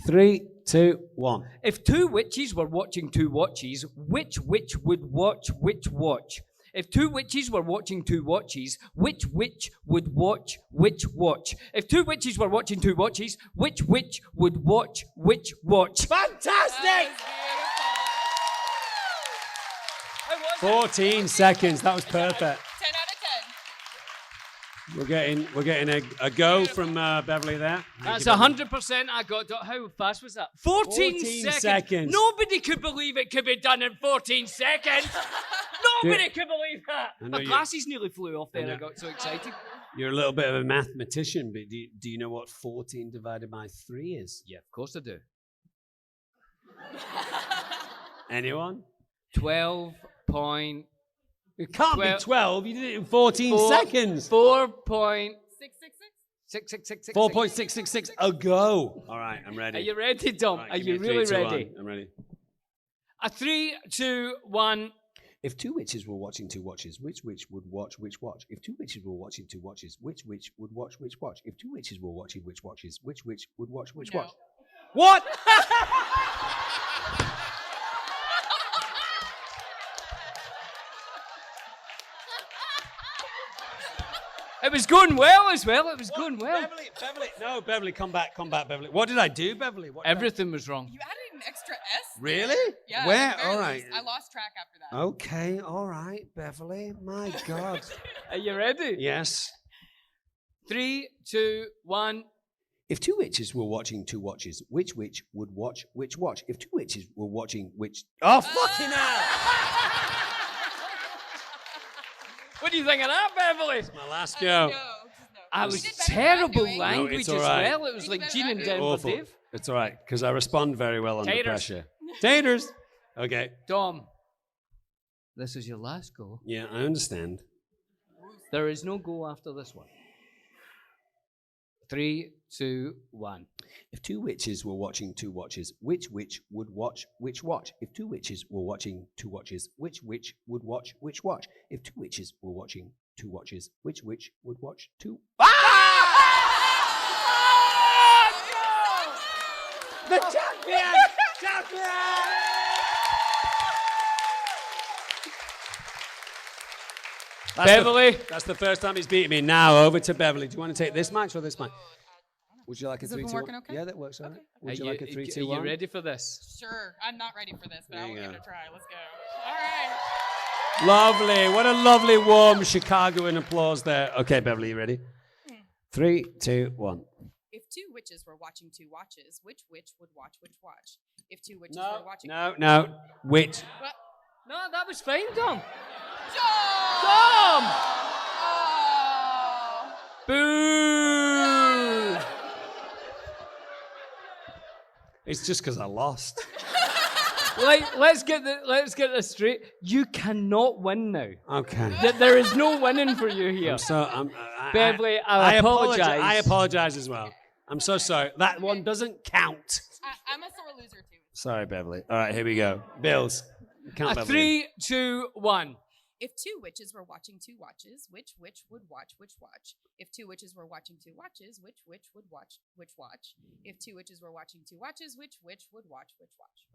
3, 2, 1. If 2 witches were watching 2 watches, which witch would watch which watch? If 2 witches were watching 2 watches, which witch would watch which watch? If 2 witches were watching 2 watches, which witch would watch which watch? Fantastic! 14 seconds. That was perfect. 10 out of 10. We're getting a go from Beverly there. That's 100% I got. How fast was that? 14 seconds. Nobody could believe it could be done in 14 seconds. Nobody could believe that. I know My you- glasses nearly flew off there. know. I got so excited. You're a little bit of a mathematician, but do you know what 14 divided by 3 is? Yeah, of course I do. Anyone? 12 point. It can't 12 be 12. You did it in 14 seconds. 4.666. 4.666 a go. All right, I'm ready. Are you ready, Dom? All right, Are give you me a 3, really 2, 1. ready? I'm ready. A 3, 2, 1. If 2 witches were watching 2 watches, which witch would watch which watch? If 2 witches were watching 2 watches, which witch would watch which watch? If 2 witches were watching which watches, which witch would watch which watch? What? It was going well as well. It was going well. Beverly, no, Beverly, come back, Beverly. What did I do, Beverly? What did I- Everything was wrong. You added an extra S. Really? Yeah. Where? at the very All right. least. I lost track after that. Okay, all right, Beverly. My God. Are you ready? Yes. 3, 2, 1. If 2 witches were watching 2 watches, which witch would watch which watch? If 2 witches were watching which... Oh, fucking hell! What do you think of that, Beverly? My last go. I You was did better than that terrible doing. language No, it's as all right. well. It was You like did Gene better and than that Denver Awful. Dave. It's all right, because I respond very well under Taters. pressure. Taters. Okay. Dom, this is your last go. Yeah, I understand. There is no go after this one. 3, 2, 1. If 2 witches were watching 2 watches, which witch would watch which watch? If 2 witches were watching 2 watches, which witch would watch which watch? If 2 witches were watching 2 watches, which witch would watch 2? The champion! Champion! Beverly. That's the first time he's beaten me. Now over to Beverly. Do you want to take this match or this match? Would you like a Has it 3, been 2, 1? working okay? Yeah, that works. All right. Would Are you like a 3, 2, Are 1? you ready for this? Sure. I'm not ready for this, but There I you will give go. it a try. Let's go. All right. Lovely. What a lovely, warm Chicagoan applause there. Okay, Beverly, you ready? 3, 2, 1. If 2 witches were watching 2 watches, which witch would watch which watch? If 2 witches No, were watching... no. Which? What? No, that was fine, Dom. Dom! Dom! Oh. Boo! It's just because I lost. Let's get this straight. You cannot win now. Okay. There is no winning for you here. Beverly, I apologize. I apologize as well. I'm so sorry. That one doesn't count. I'm scissor two. Sorry, Beverly. All right, here we go. Bills. Count A Beverly. 3, 2, 1. If two witches were watching two watches, which witch would watch which watch? If two witches were watching two watches, which witch would watch which watch? If two witches were watching two watches, which witch would watch which watch?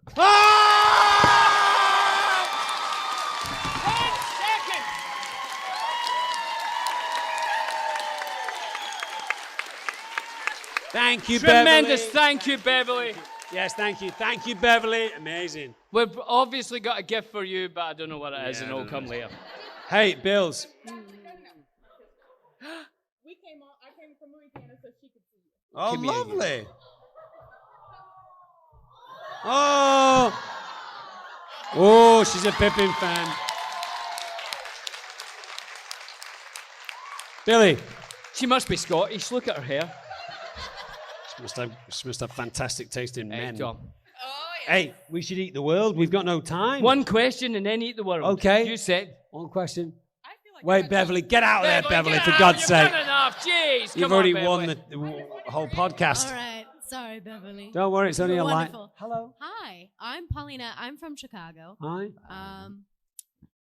10 seconds. Thank you, Tremendous. Beverly. Thank you, Beverly. Yes, thank you. Thank you, Beverly. Amazing. We've obviously got a gift for you, but I don't know what it is, and it'll come later. Hey, Bills. We came on. I came from Louisiana so she could see you. Oh, Give me a lovely. Oh. Oh, she's a Pippin fan. Billy. She must be Scottish. Look at her hair. She must have fantastic taste in men. Tom. Oh yeah. Hey, we should eat the world. We've got no time. One question and then eat the world. Okay. You said. One question. I feel like Wait, Beverly, get out of there, Beverly, get for out. God's You've sake. done enough. Jeez. You've Come already on, won Beverly. the whole podcast. All right. Sorry, Beverly. Don't worry, it's only a line. Wonderful. Hello. Hi, I'm Paulina. I'm from Chicago. Hi.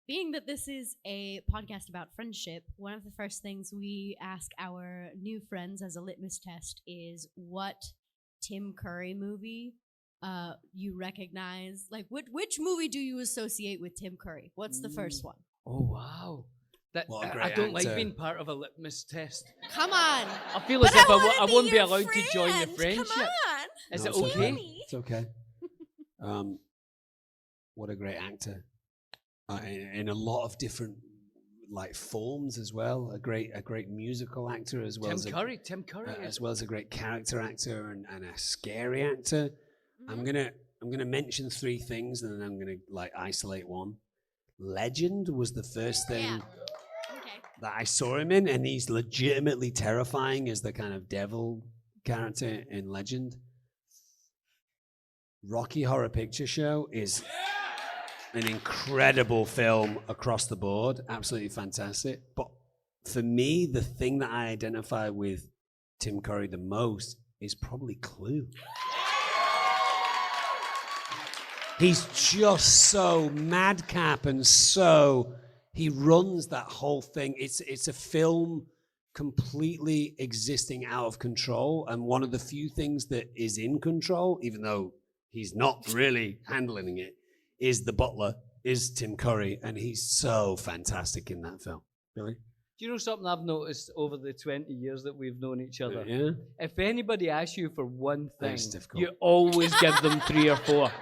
Being that this is a podcast about friendship, one of the first things we ask our new friends as a litmus test is what Tim Curry movie you recognize. Like, which movie do you associate with Tim Curry? What's the first one? Oh, wow. What a I great don't like actor. being part of a litmus test. Come on. I feel But as if I wanna I be wouldn't be your allowed to join your friend. friendship. Come on. Is No, it it's okay? It's okay. What a great actor. In a lot of different like forms as well. A great musical actor as well Tim Curry. Tim Curry. as well as a great character actor and a scary actor. I'm gonna mention three things and then I'm gonna like isolate one. Legend was the first thing that I saw him in, and he's legitimately terrifying as the kind of devil character in Legend. Rocky Horror Picture Show is an incredible film across the board, absolutely fantastic. But for me, the thing that I identify with Tim Curry the most is probably Clue. He's just so madcap and so he runs that whole thing. It's a film completely existing out of control, and one of the few things that is in control, even though he's not really handling it, is the butler, is Tim Curry, and he's so fantastic in that film. Billy? Do you know something I've noticed over the 20 years that we've known each other? Yeah. If anybody asks you for one thing, It's difficult. you always give them 3 or 4.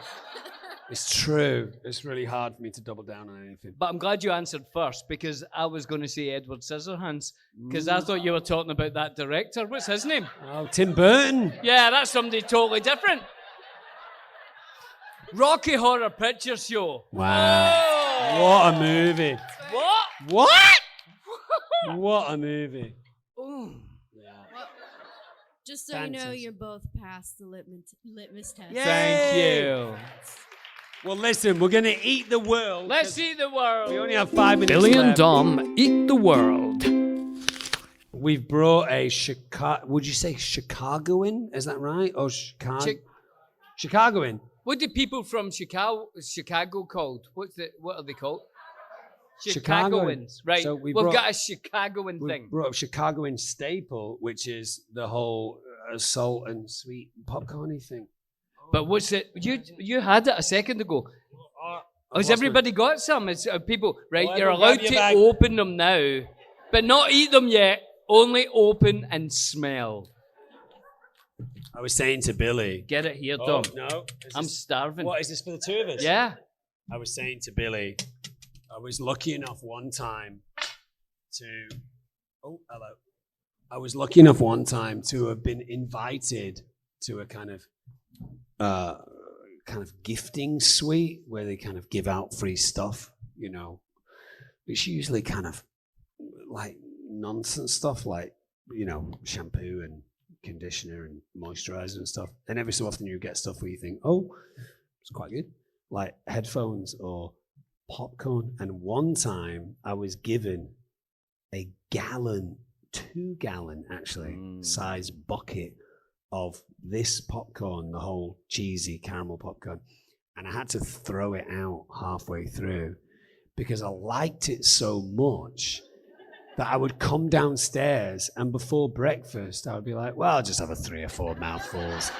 It's true. It's really hard for me to double down on anything. But I'm glad you answered first, because I was going to say Edward Scissorhands, because I thought you were talking about that director. What's his name? Oh, Tim Burton. Yeah, that's somebody totally different. Rocky Horror Picture Show. Wow. Oh! What a movie. What? What? What a movie. Ooh. Just so you know, Fantastic. you're both past the litmus test. Thank you. Well, listen, we're going to eat the world. Let's see the world. We only have 5 minutes Billy and left. Dom eat the world. We've brought a Chicago. Would you say Chicagoan? Is that right? Or Chicago? Chicagoan. What do people from Chicago called? What are they called? Chicagoan. Chicagoans. Right. So we We've brought- got a Chicagoan We thing. brought up Chicagoan staple, which is the whole salt and sweet popcorny thing. But what's it? You had it a second ago. Has everybody got some? It's people, right? Well, You're everyone allowed grab to your bag. open them now, but not eat them yet. Only open and smell. I was saying to Billy. Get it here, Oh, Dom. no. I'm starving. What, is this for the two of us? Yeah. I was saying to Billy, I was lucky enough one time to. Oh, hello. I was lucky enough one time to have been invited to a kind of gifting suite where they kind of give out free stuff, you know. It's usually kind of like nonsense stuff, like, you know, shampoo and conditioner and moisturizer and stuff. And every so often you get stuff where you think, oh, it's quite good, like headphones or popcorn. And one time I was given a 2-gallon actually size bucket of this popcorn, the whole cheesy caramel popcorn, and I had to throw it out halfway through because I liked it so much that I would come downstairs and before breakfast, I would be like, well, I'll just have a 3 or 4 mouthfuls.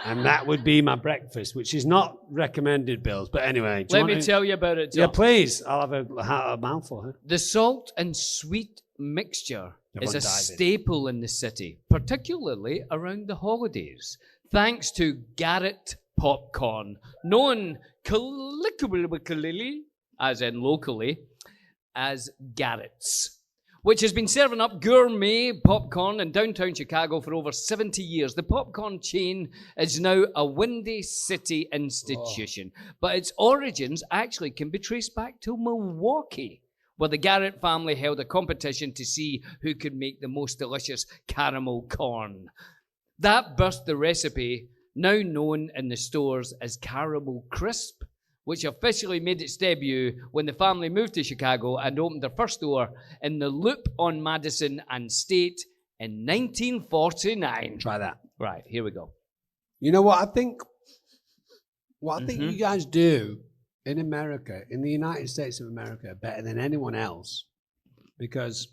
And that would be my breakfast, which is not recommended, Bills. But anyway. Let me tell you about it, Tom. Yeah, please. I'll have a mouthful. Huh? The salt and sweet mixture is a Everyone dive in. staple in the city, particularly around the holidays, thanks to Garrett popcorn, known colloquially, as in locally, as Garrett's, which has been serving up gourmet popcorn in downtown Chicago for over 70 years. The popcorn chain is now a Windy City institution, but its origins actually can be traced back to Milwaukee, where the Garrett family held a competition to see who could make the most delicious caramel corn. That birthed the recipe, now known in the stores as Caramel Crisp, which officially made its debut when the family moved to Chicago and opened their first store in the Loop on Madison and State in 1949. Try that. Right, here we go. You know what I think? What I think you guys do in America, in the United States of America, better than anyone else, because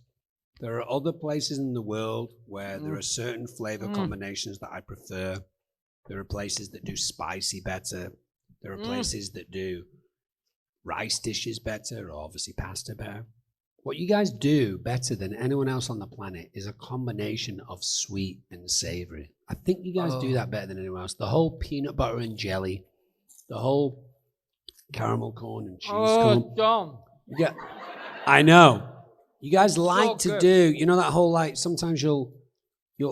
there are other places in the world where there are certain flavor combinations that I prefer. There are places that do spicy better. There are places that do rice dishes better, or obviously pasta better. What you guys do better than anyone else on the planet is a combination of sweet and savory. I think you guys do that better than anyone else. The whole peanut butter and jelly, the whole caramel corn and cheese corn. Tom. Yeah, I know. You guys like So to good. do, you know that whole like, sometimes you'll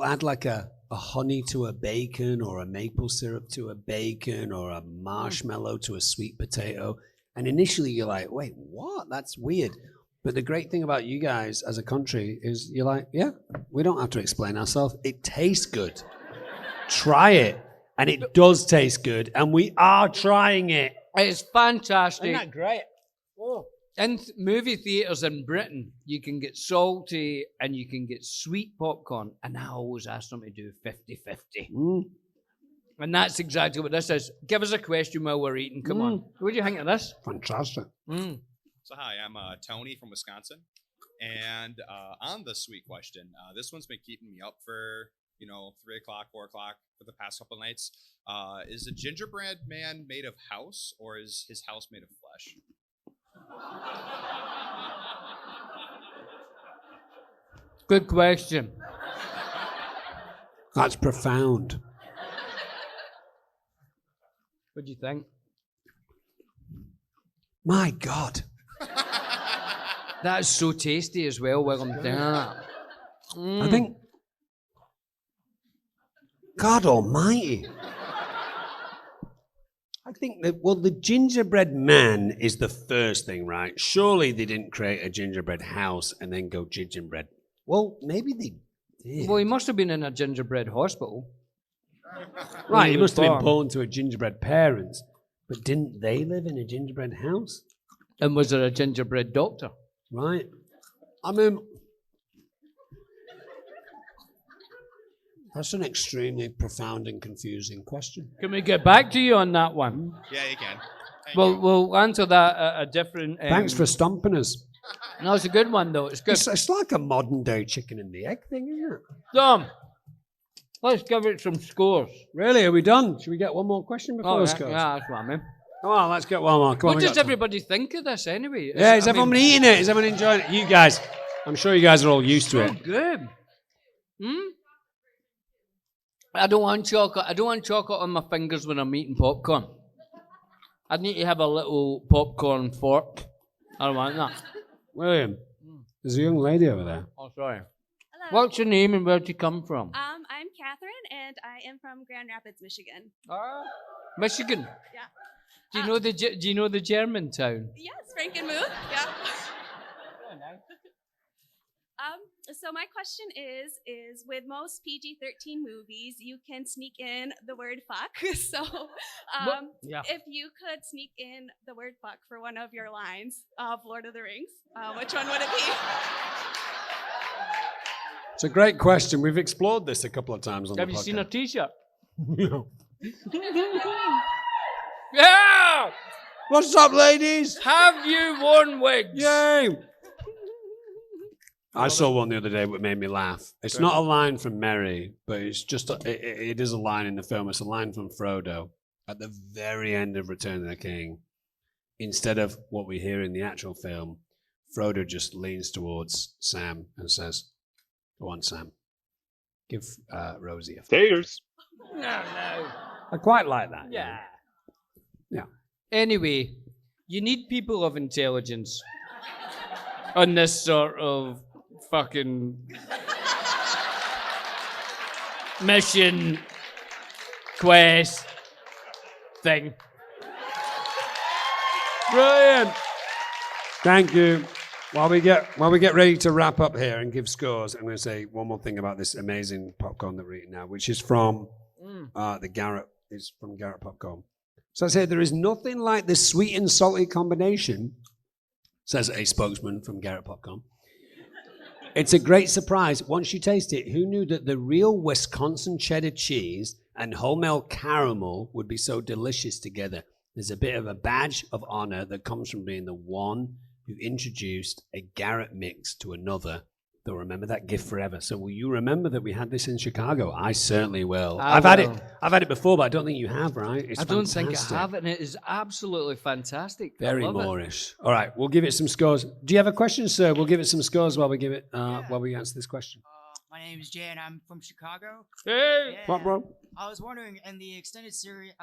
add like a honey to a bacon or a maple syrup to a bacon or a marshmallow to a sweet potato. And initially you're like, wait, what? That's weird. But the great thing about you guys as a country is you're like, yeah, we don't have to explain ourselves. It tastes good. Try it. And it does taste good. And we are trying it. It's fantastic. Isn't that great? Oh. In movie theaters in Britain, you can get salty and you can get sweet popcorn, and I always ask them to do 50-50. And that's exactly what this is. Give us a question while we're eating. Come on. What do you think of this? Fantastic. So hi, I'm Tony from Wisconsin, and on the sweet question, this one's been keeping me up for 3 o'clock, 4 o'clock for the past couple nights. Is a gingerbread man made of house, or is his house made of flesh? Good question. That's profound. What do you think? My God. That's so tasty as well while I'm doing that. I think, God almighty. I think that, well, the gingerbread man is the first thing, right? Surely they didn't create a gingerbread house and then go gingerbread. Well, maybe they did. Well, he must have been in a gingerbread hospital. Right, he must have been born to a gingerbread parents. But didn't they live in a gingerbread house? And was there a gingerbread doctor? Right. I mean, that's an extremely profound and confusing question. Can we get back to you on that one? Yeah, you can. We'll answer that at a different... Thanks for stumping us. No, it's a good one, though. It's good. It's like a modern-day chicken and the egg thing, isn't it? Tom, let's give it some scores. Really? Are we done? Should we get one more question before the scores? Yeah, that's what I mean. Come on, let's get one more. Come on, What we does got time. everybody think of this anyway? Yeah, is everyone eating it? Is everyone enjoying it? You guys. I'm sure you guys are all used to it. Good. I don't want chocolate. I don't want chocolate on my fingers when I'm eating popcorn. I need to have a little popcorn fork. I don't want that. William, there's a young lady over there. Oh, sorry. Hello. What's your name and where'd you come from? I'm Catherine, and I am from Grand Rapids, Michigan. Michigan. Yeah. Do you know the German town? Yes, Frankenmuth. Yeah. So my question is with most PG-13 movies, you can sneak in the word fuck. So if you could sneak in the word fuck for one of your lines of Lord of the Rings, which one would it be? It's a great question. We've explored this a couple of times on Have the you podcast. seen her T-shirt? No. Yeah! What's up, ladies? Have you worn wigs? Yay! I saw one the other day that made me laugh. It's not a line from Mary, but it's just it is a line in the film. It's a line from Frodo at the very end of Return of the King. Instead of what we hear in the actual film, Frodo just leans towards Sam and says, "Go on, Sam. Give Rosie a Taters." No. I quite like that. Yeah. Yeah. Anyway, you need people of intelligence on this sort of fucking mission quest thing. Brilliant. Thank you. While we get ready to wrap up here and give scores, I'm going to say one more thing about this amazing popcorn that we're eating now, which is from the Garrett. It's from Garrett Popcorn. So I say there is nothing like the sweet and salty combination, says a spokesman from Garrett Popcorn. It's a great surprise. Once you taste it, who knew that the real Wisconsin cheddar cheese and wholemeal caramel would be so delicious together? There's a bit of a badge of honor that comes from being the one who introduced a Garrett mix to another. They'll remember that gift forever. So will you remember that we had this in Chicago? I certainly will. I've had it before, but I don't think you have, right? It's I don't think fantastic. I have, and it is absolutely fantastic. Very I love it. Moorish. All right, we'll give it some scores. Do you have a question, sir? We'll give it some scores while we give it while we answer this question. My name is Jay, and I'm from Chicago. Hey, Yeah. What, bro? I was wondering, in the extended series,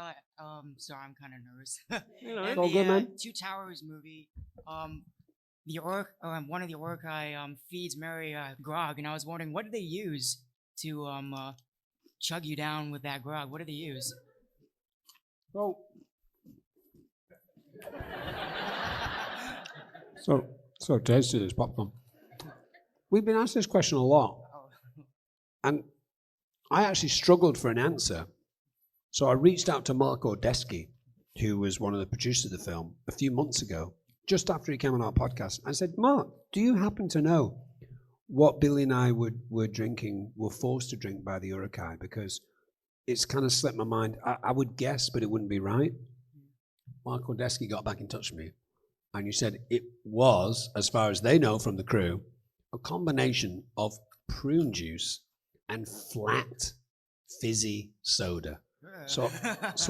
sorry, I'm kind of nervous. You know, in it's all the good, man. Two Towers movie, the one of the Orcai feeds Mary grog, and I was wondering, what did they use to chug you down with that grog? What did they use? Oh. So tasty, this popcorn. We've been asked this question a lot. And I actually struggled for an answer. So I reached out to Mark Ordesky, who was one of the producers of the film, a few months ago, just after he came on our podcast. I said, Mark, do you happen to know what Billy and I were forced to drink by the Urukai? Because it's kind of slipped my mind. I would guess, but it wouldn't be right. Mark Ordesky got back in touch with me. And you said it was, as far as they know from the crew, a combination of prune juice and flat, fizzy soda. So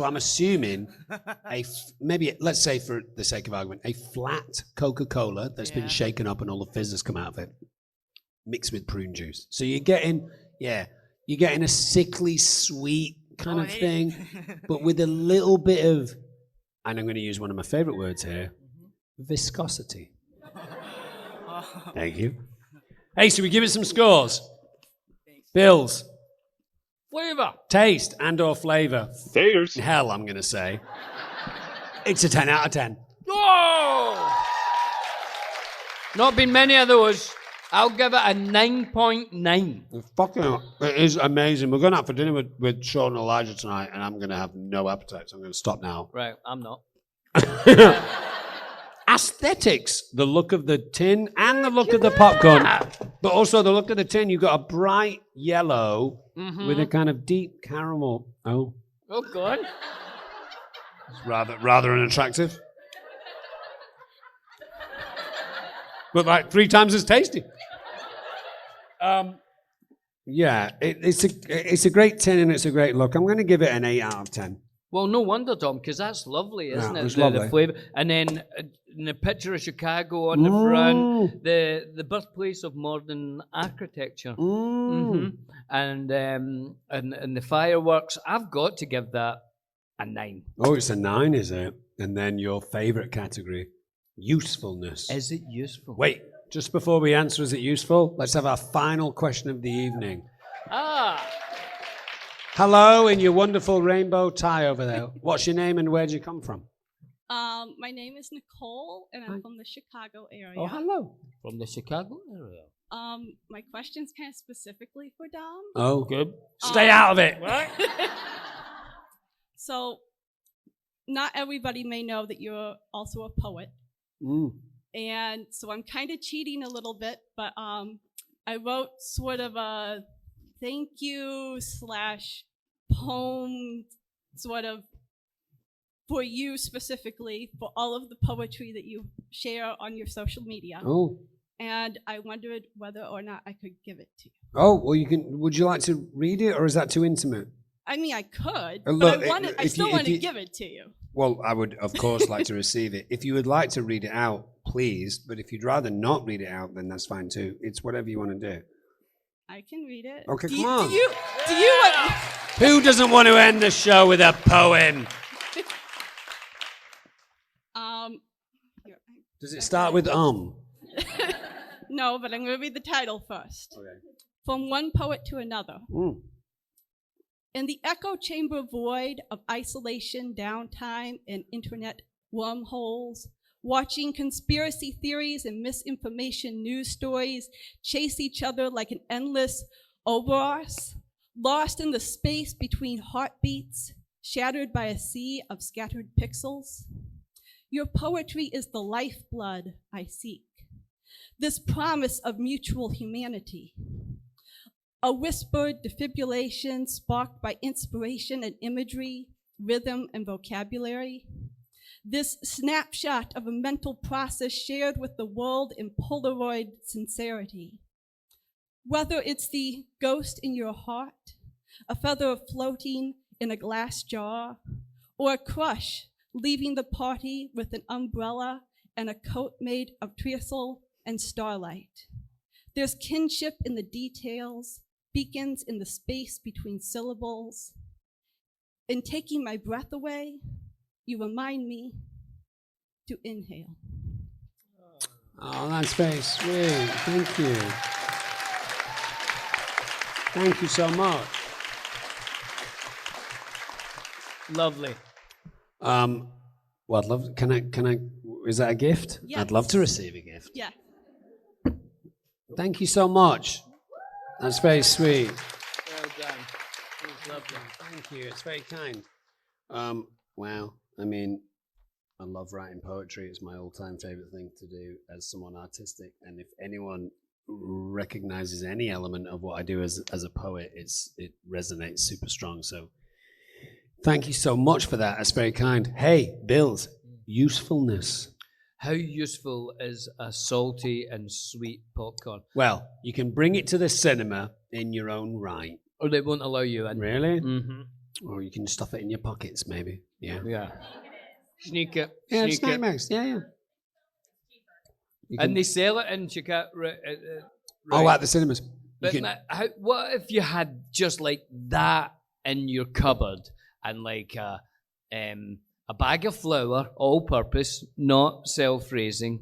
I'm assuming maybe, let's say for the sake of argument, a flat Coca-Cola that's been shaken up and all the fizz has come out of it, mixed with prune juice. So you're getting a sickly sweet kind of thing, but with a little bit of, and I'm going to use one of my favorite words here, viscosity. Thank you. Hey, so we give it some scores. Bills. Flavor. Taste and/or flavor. Taters. Hell, I'm going to say. It's a 10 out of 10. Oh! Not been many of those. I'll give it a 9.9. It is amazing. We're going out for dinner with Sean and Elijah tonight, and I'm going to have no appetite, so I'm going to stop now. Right, I'm not. Aesthetics, the look of the tin and the look of the popcorn, but also the look of the tin. You've got a bright yellow with a kind of deep caramel. Oh, God. It's rather unattractive, but like 3 times as tasty. Yeah, it's a great tin and it's a great look. I'm going to give it an 8 out of 10. Well, no wonder, Dom, because that's lovely, isn't Yeah, it? it's The lovely. flavor, and then the picture of Chicago on the front, the birthplace of modern architecture, and the fireworks. I've got to give that a 9. Oh, it's a 9, is it? And then your favorite category, usefulness. Is it useful? Wait, just before we answer, is it useful? Let's have our final question of the evening. Hello, in your wonderful rainbow tie over there. What's your name and where do you come from? My name is Nicole, and I'm from the Chicago area. Oh, hello. From the Chicago area. My question's kind of specifically for Dom. Oh, good. Stay out of it. So, not everybody may know that you're also a poet. And so I'm kind of cheating a little bit, but I wrote sort of a thank you / poem sort of for you specifically for all of the poetry that you share on your social media. Oh. And I wondered whether or not I could give it to you. Oh, well, you can. Would you like to read it, or is that too intimate? I mean, I could, Look, but I still want to give it to you. Well, I would, of course, like to receive it. If you would like to read it out, please. But if you'd rather not read it out, then that's fine too. It's whatever you want to do. I can read it. Okay, come on. Do you want? Who doesn't want to end the show with a poem? Does it start with No, but I'm going to read the title first. Okay. From one poet to another. In the echo chamber void of isolation, downtime, and internet wormholes, watching conspiracy theories and misinformation news stories chase each other like an endless Ouroboros, lost in the space between heartbeats, shattered by a sea of scattered pixels. Your poetry is the lifeblood I seek, this promise of mutual humanity. A whispered defibrillation sparked by inspiration and imagery, rhythm and vocabulary. This snapshot of a mental process shared with the world in Polaroid sincerity. Whether it's the ghost in your heart, a feather floating in a glass jar, or a crush leaving the party with an umbrella and a coat made of treacle and starlight. There's kinship in the details, beacons in the space between syllables. In taking my breath away, you remind me to inhale. Oh, that's very sweet. Thank you. Thank you so much. Lovely. Well, I'd love. Can I? Is that a gift? Yes. I'd love to receive a gift. Yeah. Thank you so much. That's very sweet. Well done. It was lovely. Thank you. It's very kind. Wow. I mean, I love writing poetry. It's my all-time favorite thing to do as someone artistic. And if anyone recognizes any element of what I do as a poet, it resonates super strong. So thank you so much for that. That's very kind. Hey, Bills, usefulness. How useful is a salty and sweet popcorn? Well, you can bring it to the cinema in your own right. Or they won't allow you in. Really? Mm-hmm. Or you can stuff it in your pockets, maybe. Yeah. Yeah. Sneak it. Yeah, Sneak snack it. bags. Yeah, yeah. And they sell it in Chicago. Oh, at the cinemas. But what if you had just like that in your cupboard and like a bag of flour, all-purpose, not self-raising,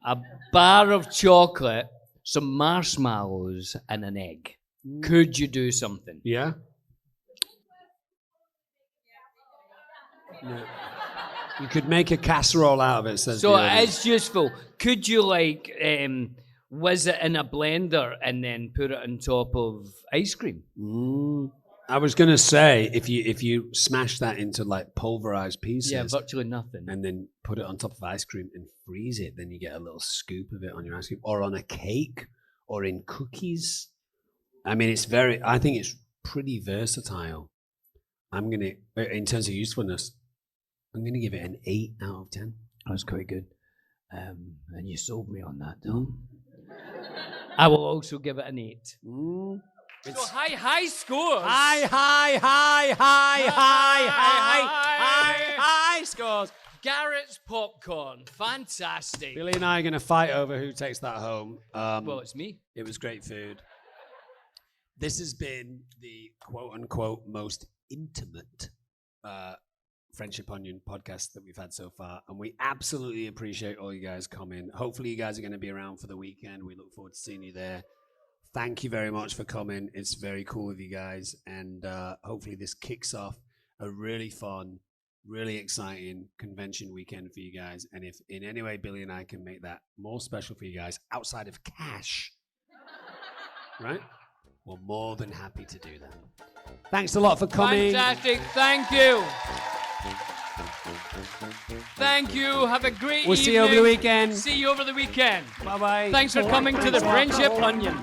a bar of chocolate, some marshmallows, and an egg? Could you do something? Yeah. Yeah. You could make a casserole out of it. So it's useful. Could you like whiz it in a blender and then put it on top of ice cream? I was gonna say if you smash that into like pulverized pieces, Yeah, virtually nothing. and then put it on top of ice cream and freeze it, then you get a little scoop of it on your ice cream, or on a cake, or in cookies. I mean, I think it's pretty versatile. In terms of usefulness, I'm gonna give it an 8 out of 10. That's quite good. And you sold me on that, Tom. I will also give it an 8. So high scores. High scores. Garrett's popcorn, fantastic. Billy and I are going to fight over who takes that home. Well, it's me. It was great food. This has been the quote-unquote most intimate Friendship Onion podcast that we've had so far, and we absolutely appreciate all you guys coming. Hopefully you guys are going to be around for the weekend. We look forward to seeing you there. Thank you very much for coming. It's very cool with you guys, and hopefully this kicks off a really fun, really exciting convention weekend for you guys. And if in any way Billy and I can make that more special for you guys outside of cash, right? We're more than happy to do that. Thanks a lot for coming. Fantastic. Thank you. Thank you. Have a great We'll evening. see you over the weekend. See you over the weekend. Bye-bye. Thanks for coming to the Friendship Onion.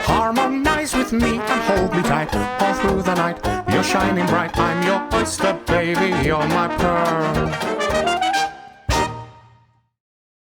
Harmonize with me and hold me tight all through the night. You're shining bright. I'm your oyster, baby. You're my pearl.